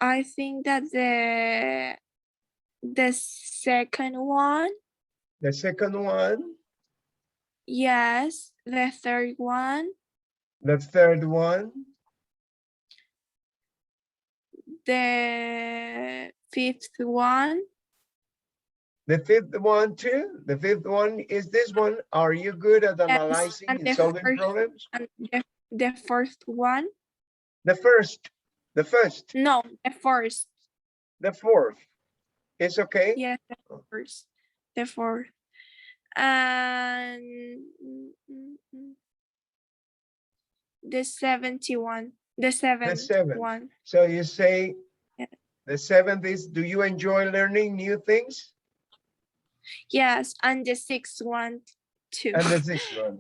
I think that the second one. the second one. Yes. The third one. The third one. The fifth one. The fifth one too. The fifth one is this one. Are you good at analyzing and solving problems? And the first one. The first. No, the first. The fourth. It's okay? Yes, the first. The fourth. And the 71. The seventh one. So you say the seventh is, do you enjoy learning new things? Yes, and the sixth one too. And the sixth one.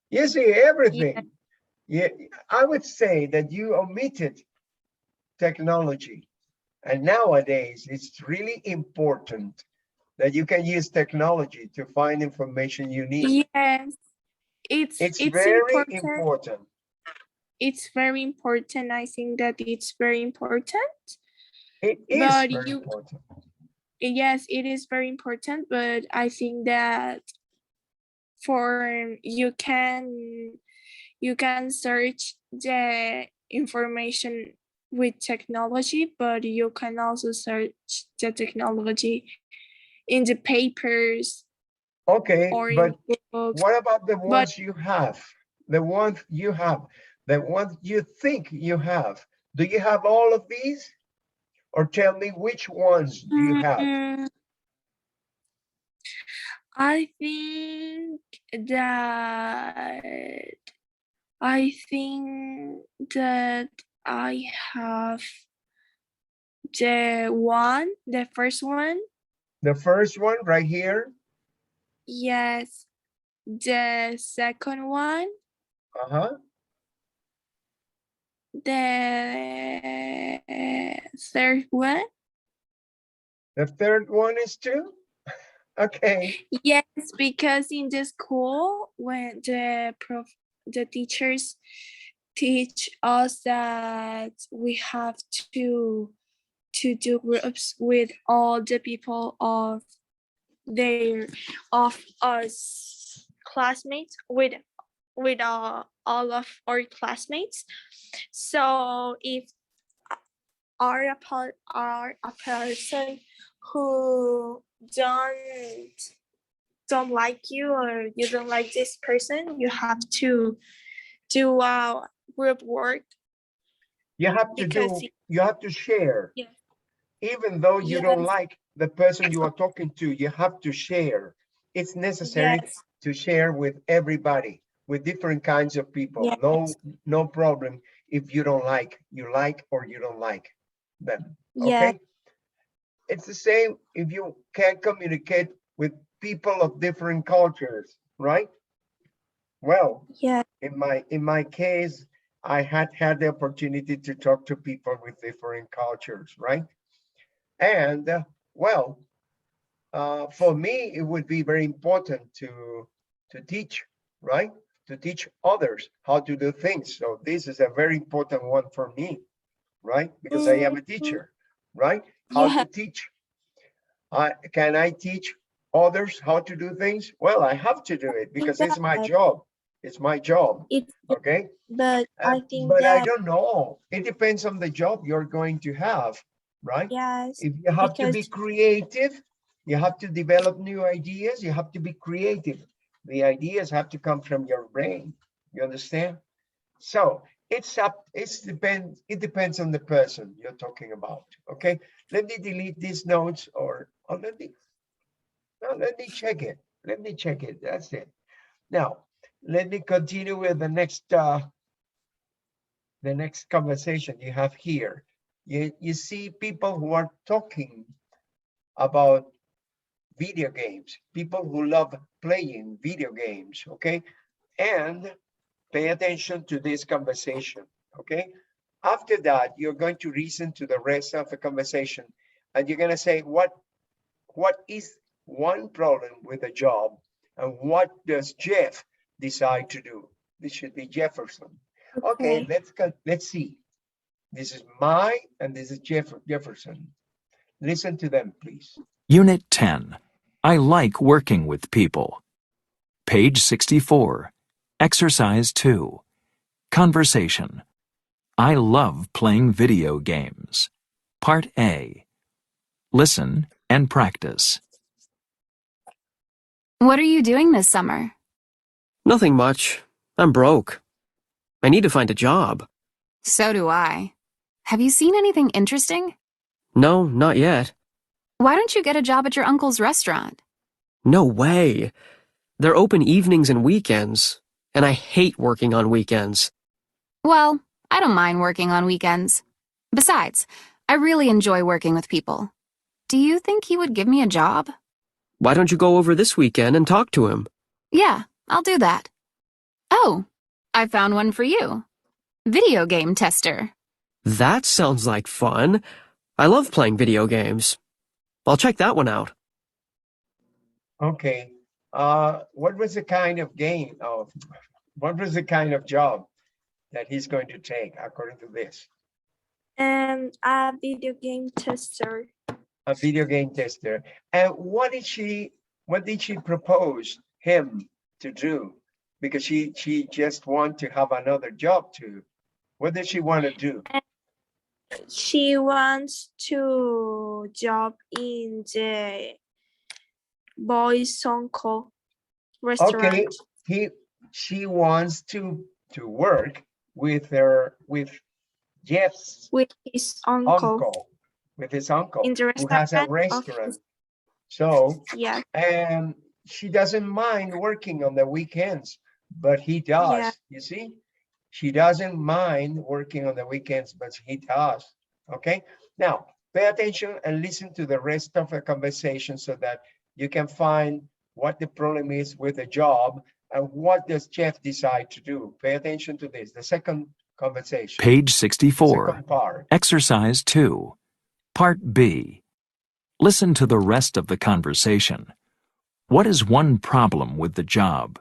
You see everything. Yeah, I would say that you omitted technology. And nowadays, it's really important that you can use technology to find information you need. Yes, it's very important. It's very important. I think that it's very important. It is But very you, important. yes, it is very important, but I think that for you can search the information with technology, but you can also search the technology in the papers Okay, or in but books. what about the But ones you have? The ones you have, the ones you think you have. Do you have all of these? Or tell me which ones do you have? mm, I think that I think that I have the first one. The first one right here. Yes. The second one. Uh-huh. The third one. The third one is two. Okay. Yes, because in the school when the teachers teach us that we have to do groups with all the people their of us classmates with all of our classmates. So if are a person who don't like you or you don't like this person, you have to do group work You have to because you have to share. yeah, Even though you don't yes, like the person you are talking to, you have to share. It's necessary yes, to share with everybody, with different kinds of people. yes, No problem if you don't like, you like or you don't like them. yes, Okay? It's the same if you can communicate with people of different cultures, right? Well, yes, in my case, I had the opportunity to talk to people with different cultures, right? And well, for me, it would be very important to teach, right? To teach others how to do things. So this is a very important one for me, right? Because I am a mhm, teacher, right? How yeah, to teach. Can I teach others how to do things? Well, I have to do it I think because it's my that job. It's my job, it's okay? but I think But I that don't know. It depends on the job you're going to have, right? yes, If you have to because be creative, you have to develop new ideas, you have to be creative. The ideas have to come from your brain. You understand? So it depends on the person you're talking about. Okay. Let me delete these notes or let me check it. Let me check it. That's it. Now, let me continue with the next conversation you have here. You see people who are talking about video games, people who love playing video games, okay? And pay attention to this conversation, okay? After that, you're going to listen to the rest of the conversation and you're gonna say, what is one problem with a job and what does Jeff decide to do? This should be Jefferson. Okay, okay, let's see. This is my, and this is Jefferson. Listen to them, please. Unit 10. I like working with people. Page 64. Exercise 2. Conversation. I love playing video games. Part A. Listen and practice. What are you doing this summer? Nothing much. I'm broke. I need to find a job. So do I. Have you seen anything interesting? No, not yet. Why don't you get a job at your uncle's restaurant? No way. They're open evenings and weekends, and I hate working on weekends. Well, I don't mind working on weekends. Besides, I really enjoy working with people. Do you think he would give me a job? Why don't you go over this weekend and talk to him? Yeah, I'll do that. Oh, I found one for you. Video game tester. That sounds like fun. I love playing video games. I'll check that one out. Okay. What was the kind of game? Oh, what was the kind of job that he's going to take according to this? A video game tester. A video game tester. And what did she propose him to do? Because she just want to have another job too. What does she want to do? She wants to job in the boys' uncle restaurant. Okay, she wants to work with Jeff's with his uncle with his uncle in the who has a restaurant of restaurant. his, So, yeah, and she doesn't mind working on the weekends, but he does. Yeah. You see, she doesn't mind working on the weekends, but he does. Okay. Now, pay attention and listen to the rest of the conversation so that you can find what the problem is with the job and what does Jeff decide to do. Pay attention to this. The second conversation. Page 64. Second part. Exercise 2. Part B. Listen to the rest of the conversation. What is one problem with the job?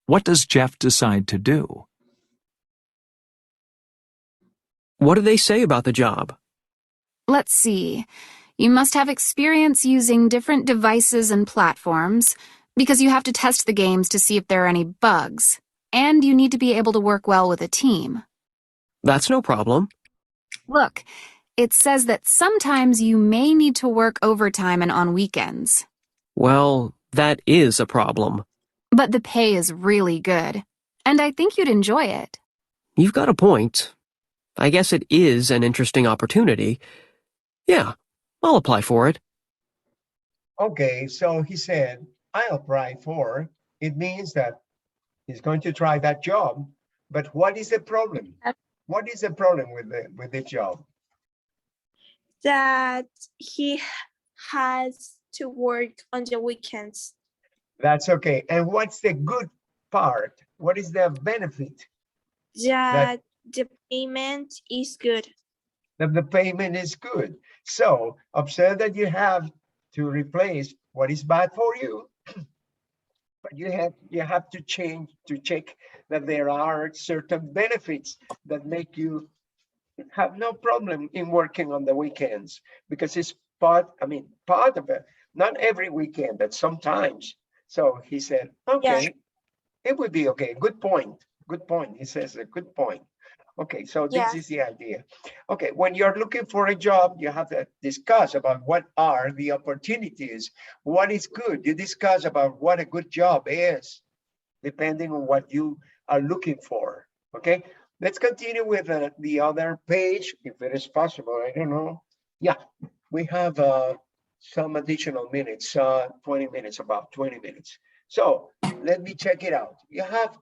What does Jeff decide to do? What do they say about the job? Let's see. You must have experience using different devices and platforms, because you have to test the games to see if there are any bugs, and you need to be able to work well with a team. That's no problem. Look, it says that sometimes you may need to work overtime and on weekends. Well, that is a problem. But the pay is really good, and I think you'd enjoy it. You've got a point. I guess it is an interesting opportunity. Yeah, I'll apply for it. Okay, so he said, I apply for. It means that he's going to try that job. But what is the problem? What is the problem with the job? that he has to work on the weekends. That's okay. And what's the good part? What is the benefit? That the payment is good. That the payment is good. So observe that you have to replace what is bad for you, but you have to check that there are certain benefits that make you have no problem in working on the weekends, because it's part of it. Not every weekend, but sometimes. So he said, okay, it would be okay. Good point. Good point. He says a good point. Okay, so this is the idea. Okay, when you're looking for a job, you have to discuss about what are the opportunities, what is good. You discuss about what a good job is, depending on what you are looking for. Okay, let's continue with the other page, if it is possible. I don't know. Yeah, we have some additional minutes, 20 minutes, about 20 minutes. So let me check it out. You have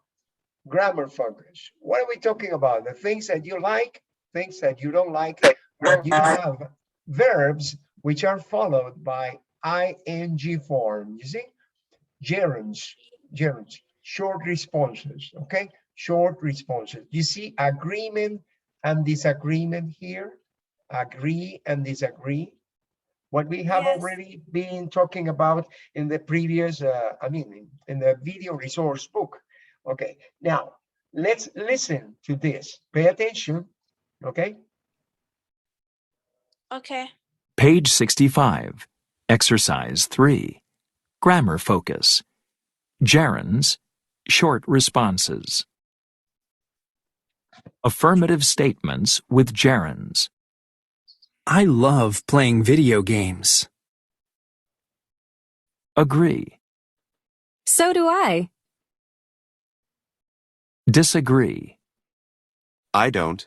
grammar focus. What are we talking about? The things that you like, things that you don't like. You have verbs which are followed by ing form. You see, gerunds, short responses. Okay, short responses. You see agreement and disagreement here. Agree and disagree. What we have already been talking about in the previous, in the video resource book. Okay, now let's listen to this. Pay attention, okay? Okay. Page 65. Exercise 3. Grammar focus. Gerunds, short responses. Affirmative statements with gerunds. I love playing video games. Agree. So do I. Disagree. I don't.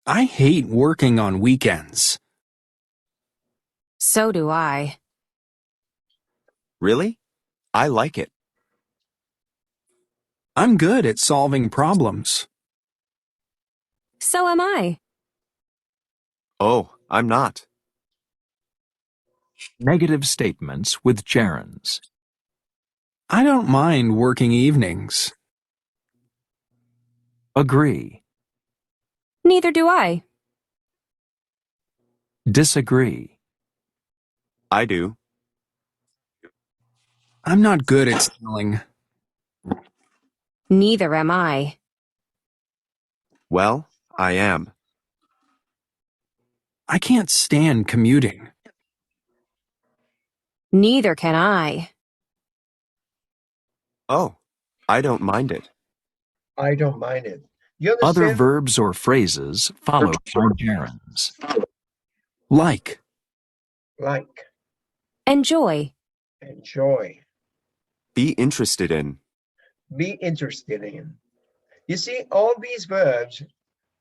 I hate working on weekends. So do I. Really? I like it. I'm good at solving problems. So am I. Oh, I'm not. Negative statements with gerunds. I don't mind working evenings. Agree. Neither do I. Disagree. I do. I'm not good at spelling. Neither am I. Well, I am. I can't stand commuting. Neither can I. Oh, I don't mind it. I don't mind it. You Other understand? verbs or phrases followed by gerunds. Like. Like, Enjoy. enjoy, Be interested in. be interested in. You see, all these verbs,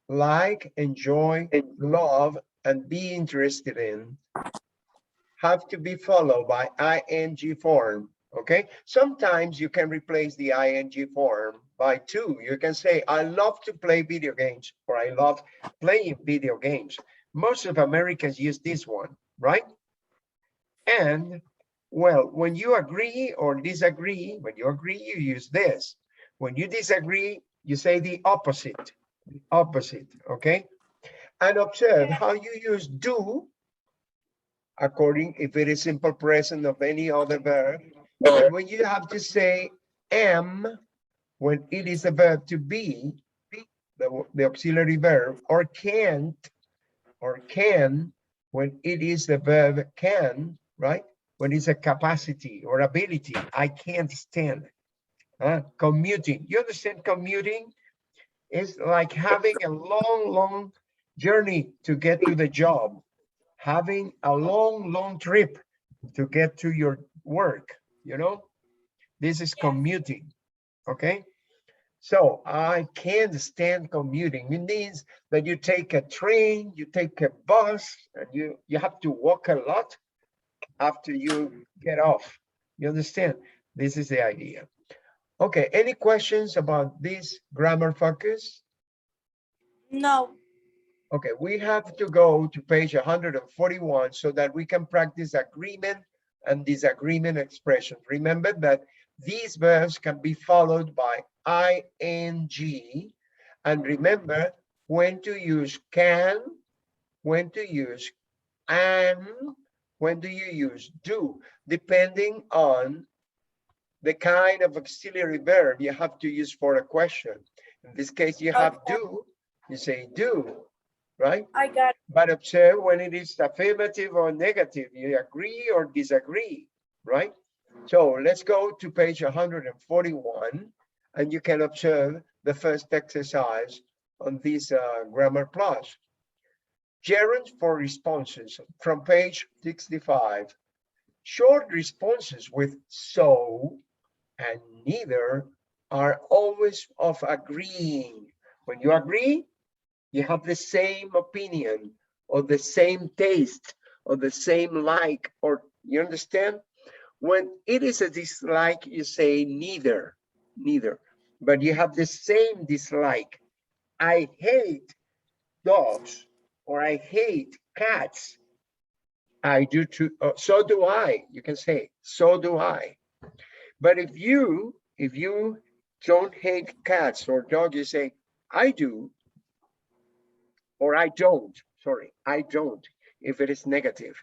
like, enjoy, love, and be interested in, have to be followed by ing form, okay? Sometimes you can replace the ing form by to. You can say, I love to play video games, or I love playing video games. Most of Americans use this one, right? And, well, when you agree or disagree, when you agree, you use this. When you disagree, you say the opposite, okay? And observe how you use do according if it is simple present of any other verb. And when you have to say am, when it is a verb to be, the auxiliary verb, or can't, or can, when it is the verb can, right? When it's a capacity or ability, I can't stand. Commuting, you understand commuting? It's like having a long journey to get to the job, having a long trip to get to your work, you know? This is commuting, okay? So I can't stand commuting. It means that you take a train, you take a bus, and you have to walk a lot after you get off. You understand? This is the idea. Okay, any questions about this grammar focus? No. Okay, we have to go to page 141 so that we can practice agreement and disagreement expressions. Remember that these verbs can be followed by ing, and remember when to use can, when to use am, when do you use do, depending on the kind of auxiliary verb you have to use for a question. In this case, you have do, you say do, right? I got But observe when it is affirmative or negative, you agree or disagree, right? So let's go to page 141, and you can observe the first exercise on this grammar plus. Gerunds for responses from page 65. Short responses with so and neither are always of agreeing. When you agree, you have the same opinion or the same taste or the same like, or you understand? When it is a dislike, you say neither, but you have the same dislike. I hate dogs, or I hate cats. I do too, so do I, you can say, so do I. But if you don't hate cats or dogs, you say, I do, or I don't, sorry, I don't, if it is negative.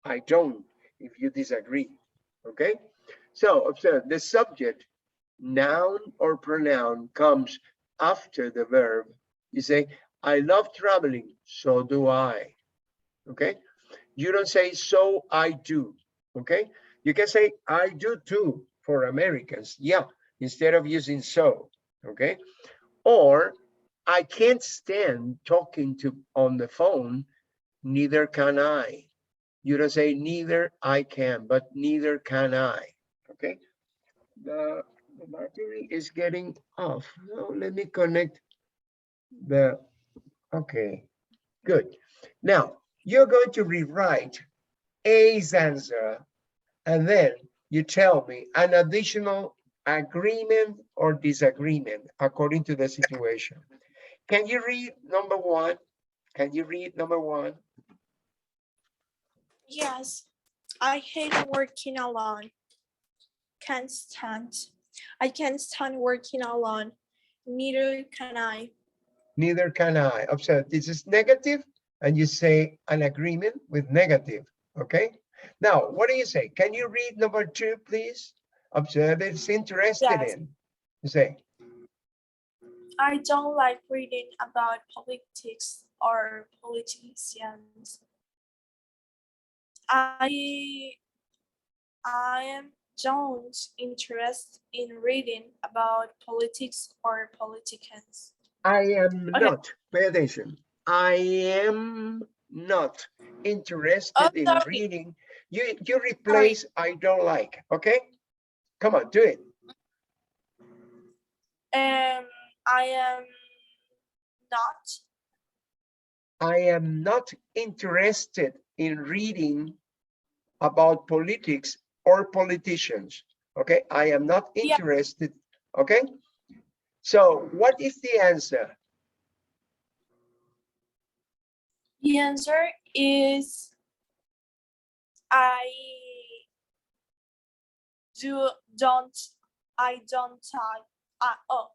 I don't, if you disagree, okay? So observe, the subject, noun or pronoun, comes after the verb. You say, I love traveling, so do I, okay? You don't say, so I do, okay? You can say, I do too, for Americans, yeah, instead of using so, okay? Or, I can't stand talking to on the phone, neither can I. You don't say neither I can, but neither can I, okay? The battery is getting off. Now let me connect the, okay, good. Now, you're going to rewrite A's answer, and then you tell me an additional agreement or disagreement according to the situation. Can you read number one? Can you read number one? yes. I hate working alone. Can't stand. I can't stand working alone. Neither can I. Neither can I. Observe, this is negative, and you say an agreement with negative, okay? Now, what do you say? Can you read number two, please? Observe, it's interested Yes. in. You say, I don't like reading about politics or politicians. I am don't interest in reading about politics or politicians. I am Okay. not, pay attention. I am not interested in Sorry. reading. You replace I don't like, okay? Come on, do it. I am not. I am not interested in reading about politics or politicians, okay? I am not Yeah. interested, okay? So what is the answer? The answer is I don't type. Oh,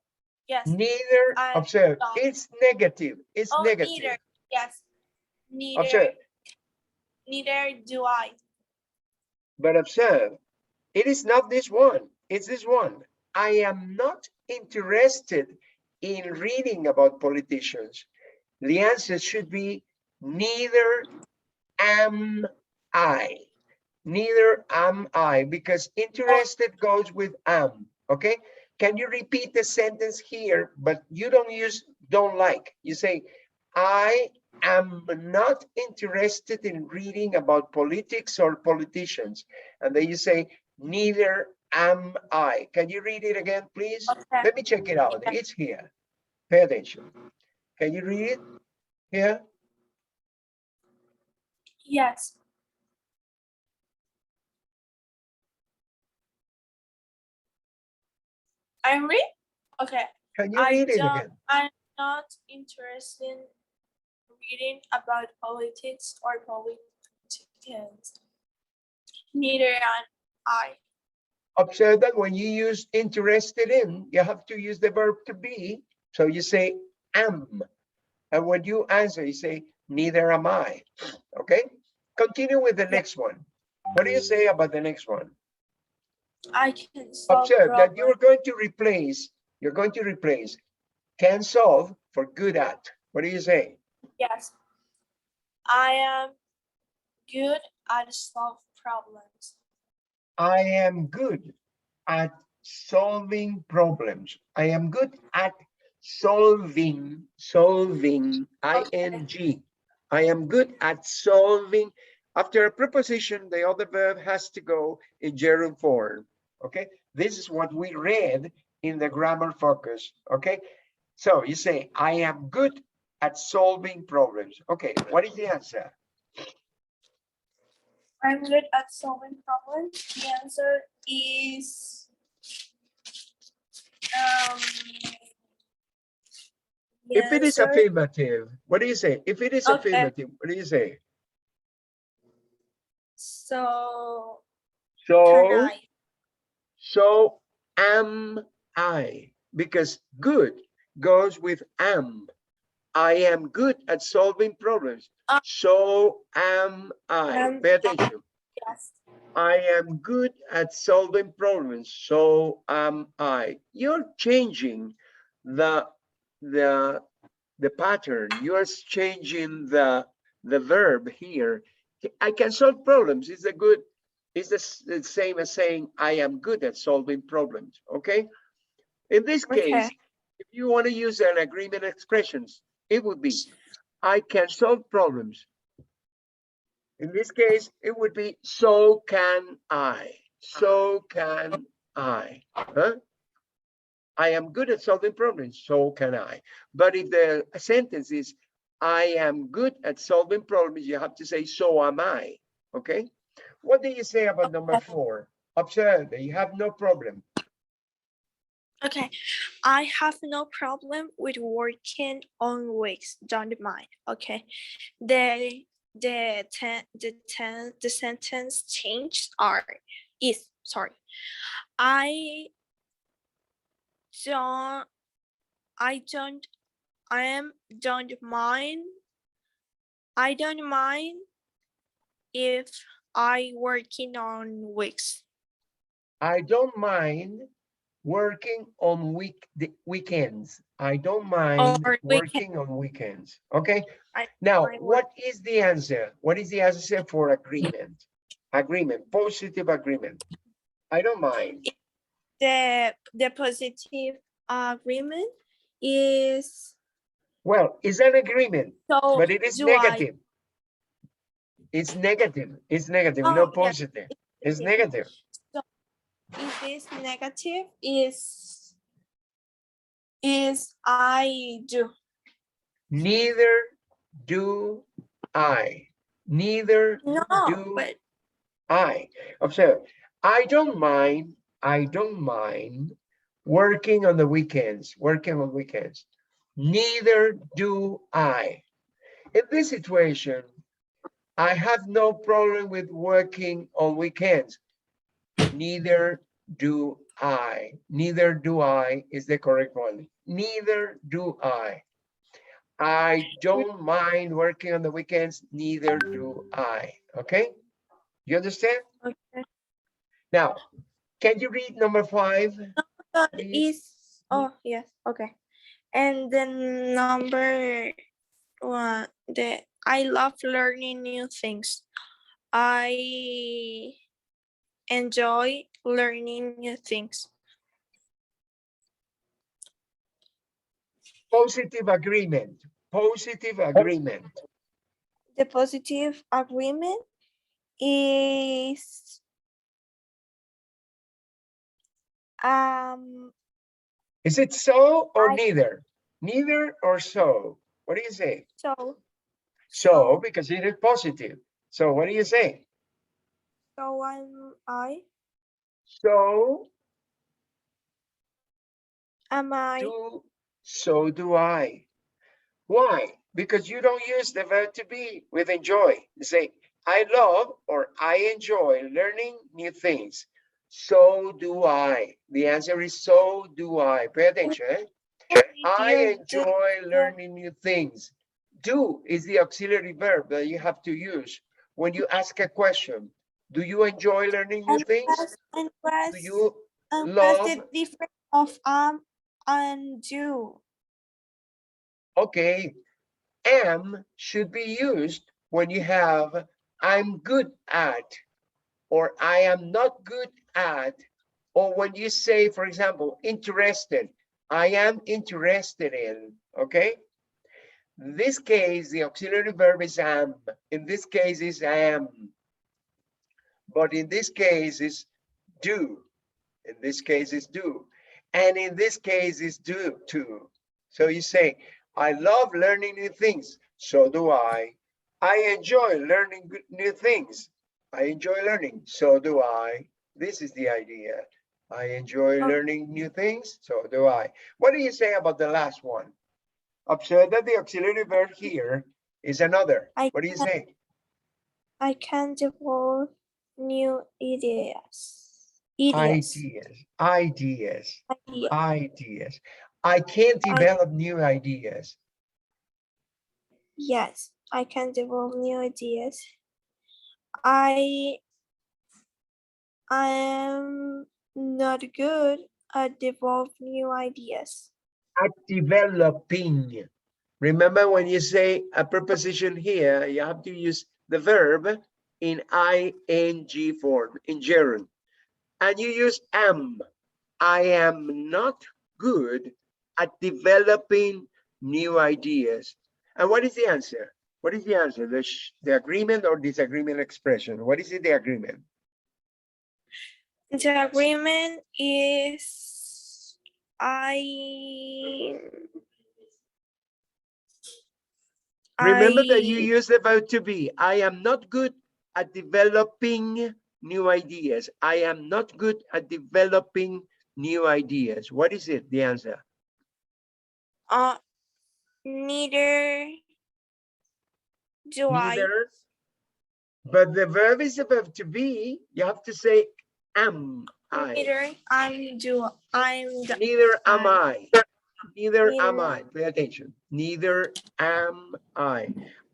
yes. Neither, I observe, don't. it's negative, it's Oh, negative. neither. Yes. Observe, Neither do I. but observe, it is not this one, it's this one. I am not interested in reading about politicians. The answer should be neither am I. Neither am I, because interested goes with am, okay? Can you repeat the sentence here, but you don't use don't like. You say, I am not interested in reading about politics or politicians. And then you say, neither am I. Can you read it again, please? Okay. Let me check it out. It's here. Pay attention. Can you read it here? Yes. I'm read. Okay. Can you read it again? I'm not interested in reading about politics or politicians. Neither am I. Observe that when you use interested in, you have to use the verb to be. So you say am. And when you answer, you say, neither am I. Okay? Continue with the next one. What do you say about the next one? I can solve Observe that problems. you're going to replace can solve for good at. What do you say? Yes. I am good at solve problems. I am good at solving problems. I am good at solving, ing. I am good at solving. After a preposition, the other verb has to go in gerund form, okay? This is what we read in the grammar focus, okay? So you say, I am good at solving problems. Okay, what is the answer? I'm good at solving problems. The answer is If it is affirmative, what do you say? If it is Okay. affirmative, what do you say? So So am I, because good goes with am. I am good at solving problems. So am I. Pay attention. Yes. I am good at solving problems. So am I. You're changing the pattern. You're changing the verb here. I can solve problems. It's the same as saying I am good at solving problems. Okay. In this case, if you want to use an agreement expressions, it would be I can solve problems. In this case, it would be so can I. So can I. Huh? I am good at solving problems, so can I. But if the sentence is, I am good at solving problems, you have to say, so am I, okay? What do you say about number 4? Observe that you have no problem. Okay, I have no problem with working on weeks. Don't mind. Okay, the sentence change is sorry. I don't I don't don't mind. I don't mind if I working on weeks. I don't mind working on weekends. I don't mind Or working on weekends. Okay. I Now, mind what is the answer? What is the answer for agreement? Agreement, positive agreement. I don't mind. the positive agreement is Well, it's an agreement, so but it is do I. negative. It's negative. It's negative, Oh, not yeah, positive. It's negative. So if it's negative is I do. Neither do I. Neither No, do but I. Observe, I don't mind working on the weekends, Neither do I. In this situation, I have no problem with working on weekends. Neither do I. Neither do I is the correct one. Neither do I. I don't mind working on the weekends. Neither do I. Okay? You understand? okay. Now, can you read number 5? But Please? is yes, okay. And then number one, I love learning new things. I enjoy learning new things. Positive agreement. Positive agreement. The positive agreement is Is it so or I neither? Neither or so? What do you say? so Because it is positive. So what do you say? so I So am I so do I. Why? Because you don't use the verb to be with enjoy. You say, I love or I enjoy learning new things. So do I. The answer is so do I. Pay attention. Eh? I enjoy learning new things. Do is the auxiliary verb that you have to use when you ask a question. Do you enjoy learning new things? Do you what's love? the difference of and do? Okay, am should be used when you have I'm good at or I am not good at, or when you say, for example, interested, I am interested in, okay? In this case, the auxiliary verb is am. In this case is am. But in this case is do. In this case is do. And in this case is do too. So you say, I love learning new things. So do I. I enjoy learning new things. I enjoy learning. So do I. This is the idea. I enjoy learning new things. So do I. What do you say about the last one? Observe that the auxiliary verb here is another. What do you say? I can develop new ideas. Ideas. I can't develop new ideas. Yes, I can develop new ideas. I am not good at develop new ideas. At developing. Remember when you say a preposition here, you have to use the verb in ing form, in gerund. And you use am. I am not good at developing new ideas. And what is the answer? What is the answer? The agreement or disagreement expression? What is it, the agreement? The agreement is I Remember that you use the verb to be. I am not good at developing new ideas. I am not good at developing new ideas. What is it, the answer? neither do Neither. But the verb is the verb to be. You have to say am I. Neither Neither am I. Neither am I. Pay attention. Neither am I.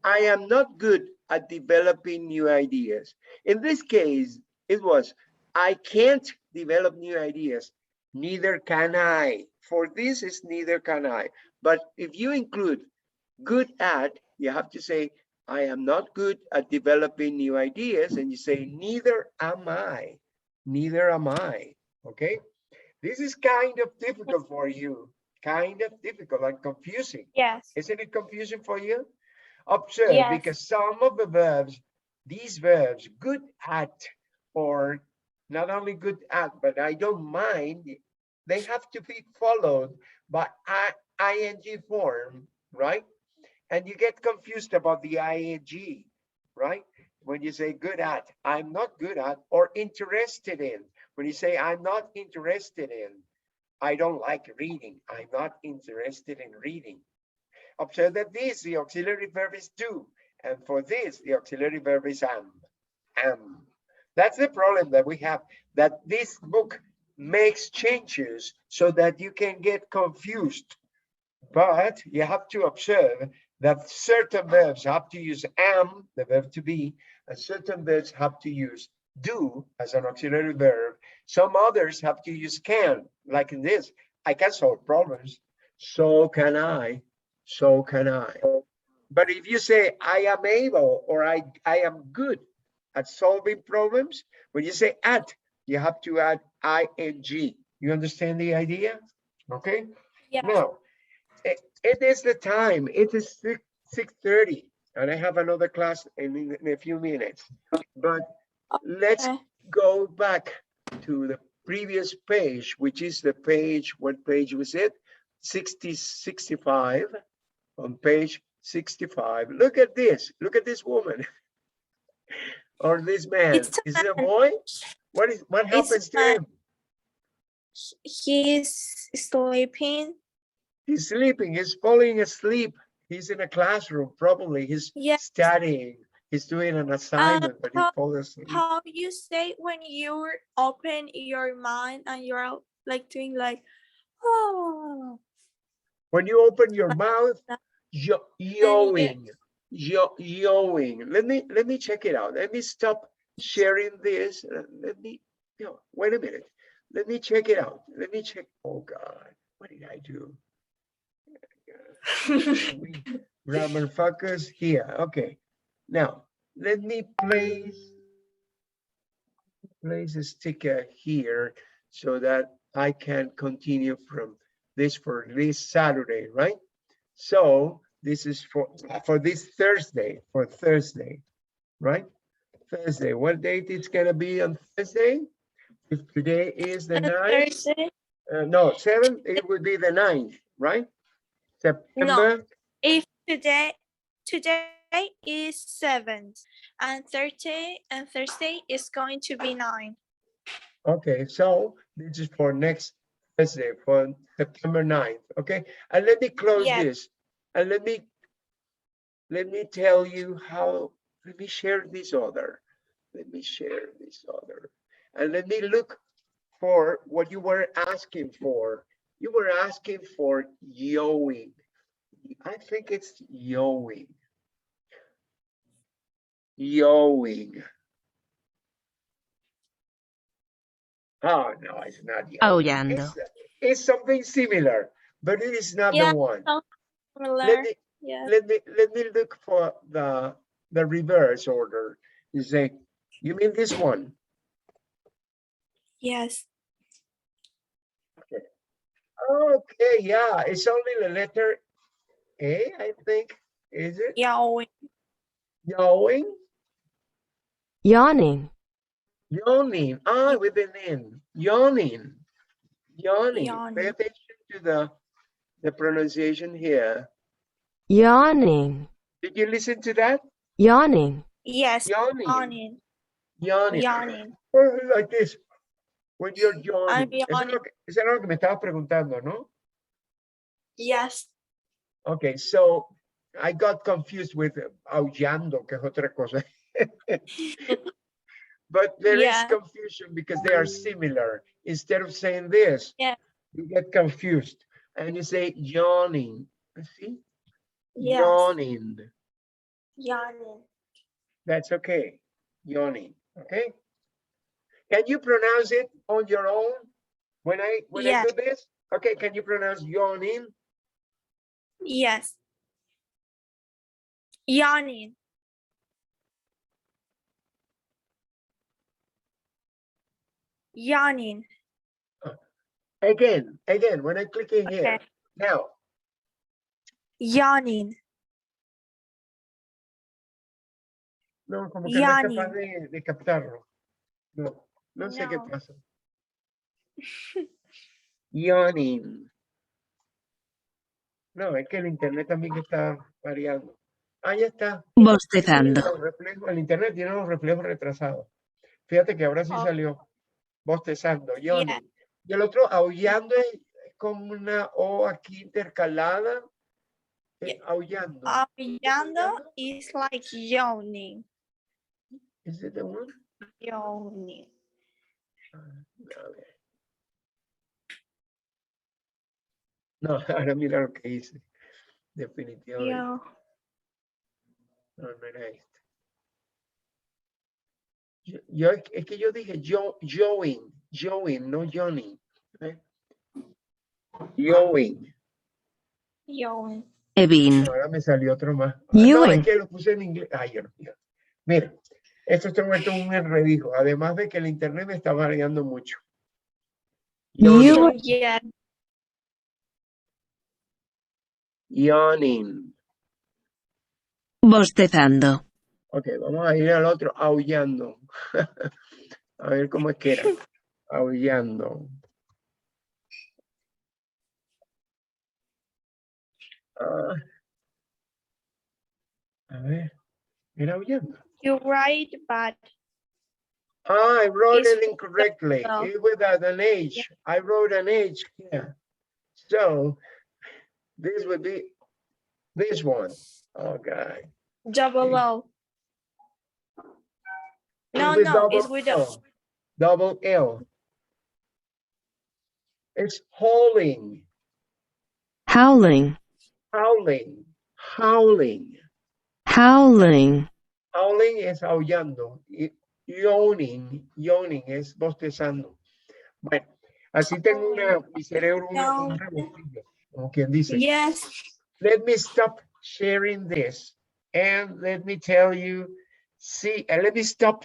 I am not good at developing new ideas. In this case, it was, I can't develop new ideas. Neither can I. For this is neither can I. But if you include good at, you have to say, I am not good at developing new ideas. And you say, neither am I. Neither am I. Okay? This is kind of difficult for you. Kind of difficult and confusing. Yes. Isn't it confusing for you? Observe, Yes. because some of the verbs, these verbs, good at, or not only good at, but I don't mind, they have to be followed by ing form, right? And you get confused about the ing, right? When you say good at, I'm not good at, or interested in. When you say I'm not interested in, I don't like reading, I'm not interested in reading. Observe that this, the auxiliary verb is do, and for this, the auxiliary verb is am. Am. That's the problem that we have, that this book makes changes so that you can get confused. But you have to observe that certain verbs have to use am, the verb to be, and certain verbs have to use do as an auxiliary verb. Some others have to use can, like in this. I can solve problems. So can I. So can I. But if you say I am able or I am good at solving problems, when you say at, you have to add ing. You understand the idea? Okay. Yes. Now, it is the time. It is 6:30, and I have another class in a few minutes. But let's go back to the previous page, which is the page, what page was it? 65, on page 65. Look at this. Look at this woman or this man. Is it a boy? What happens to him? He's sleeping. He's sleeping. He's falling asleep. He's in a classroom. Probably he's studying. He's doing an assignment, but he falls asleep. How you say when you open your mind and you're like doing like, oh. When you open your mouth, yowing. Let me check it out. Let me stop sharing this. Let me, wait a minute. Let me check it out. Let me check. Oh God, what did I do? Grammar focus here. Okay. Now, let me place a sticker here so that I can continue from this for this Saturday, right? So this is for this Thursday, right? Thursday. What date it's gonna be on Thursday? If today is the 9th, no, 7th, it would be the 9th, right? September. No, if today is 7th and Thursday is going to be 9. Okay, so this is for next Thursday, for September 9th. Okay, and let me close this, and let me tell you how. Let me share this other. And let me look for what you were asking for. You were asking for yowing. I think it's yowing. Yowing. Oh, no, it's not yowing. It's something similar, but it is not the one. Let me look for the reverse order. You say, you mean this one? Yes. Okay. Okay, yeah, it's only the letter A, I think. Is it? Yowing. Yowing? Yawning. Yawning. Ah, with an N. Yawning. Yawning. Pay attention to the pronunciation here. Yawning. Did you listen to that? Yawning. Yes. Yawning. Yawning. Like this. When you're yawning. I'm yawning. Eso es lo que me estabas preguntando, ¿no? Yes. Okay, so I got confused with aullando, que es otra cosa. But there is confusion because they are similar. Instead of saying this, you get confused and you say yawning. See? Yawning. Yawning. That's okay. Yawning. Okay. Can you pronounce it on your own? When I Yes. do this, okay, can you pronounce yawning? Yes. Yawning. Yawning. Again, when I click in here. Okay. Now, Yawning. no, como que no es capaz Yawning. de captarlo. No, no sé qué No. pasa. Yawning. No, es que el internet también está variando. Ahí está. Bostezando. Los reflejos, el internet tiene los reflejos retrasados. Fíjate que ahora sí Oh. salió. Bostezando, yawning. Yeah. Y el otro, aullando, es como una O aquí intercalada. Aullando. Aullando is like yawning. Is it the one? Yawning. A ver. No, ahora mira lo que hice. Definitivamente. Yeah. No, no era este. Yo, es que yo dije Joing, no Johnny. ¿Eh? Yawing. Yawning. Evin. Ahora me salió otro más. No, es Ewing. que lo puse en inglés. Ay, Dios mío. Mira, esto está vuelto un enredijo. Además de que el internet me está variando mucho. Ewing. Yeah. Yawning. Bostezando. Ok, vamos a ir al otro. Aullando. A ver cómo es que era. Aullando. Ah, a ver. Era aullando. You're right, but I wrote it's it incorrectly. no. It without an H. I wrote an H here. So this would be this one. Oh, God. double O. No, It's with no, it's double with the L. Double L. It's howling. Howling. Howling. Howling. Howling. Howling es aullando. Yawning es bostezando. Bueno, así tengo mi cerebro un revoltillo, como quien dice. Yes. Let me stop sharing this and let me tell you, let me stop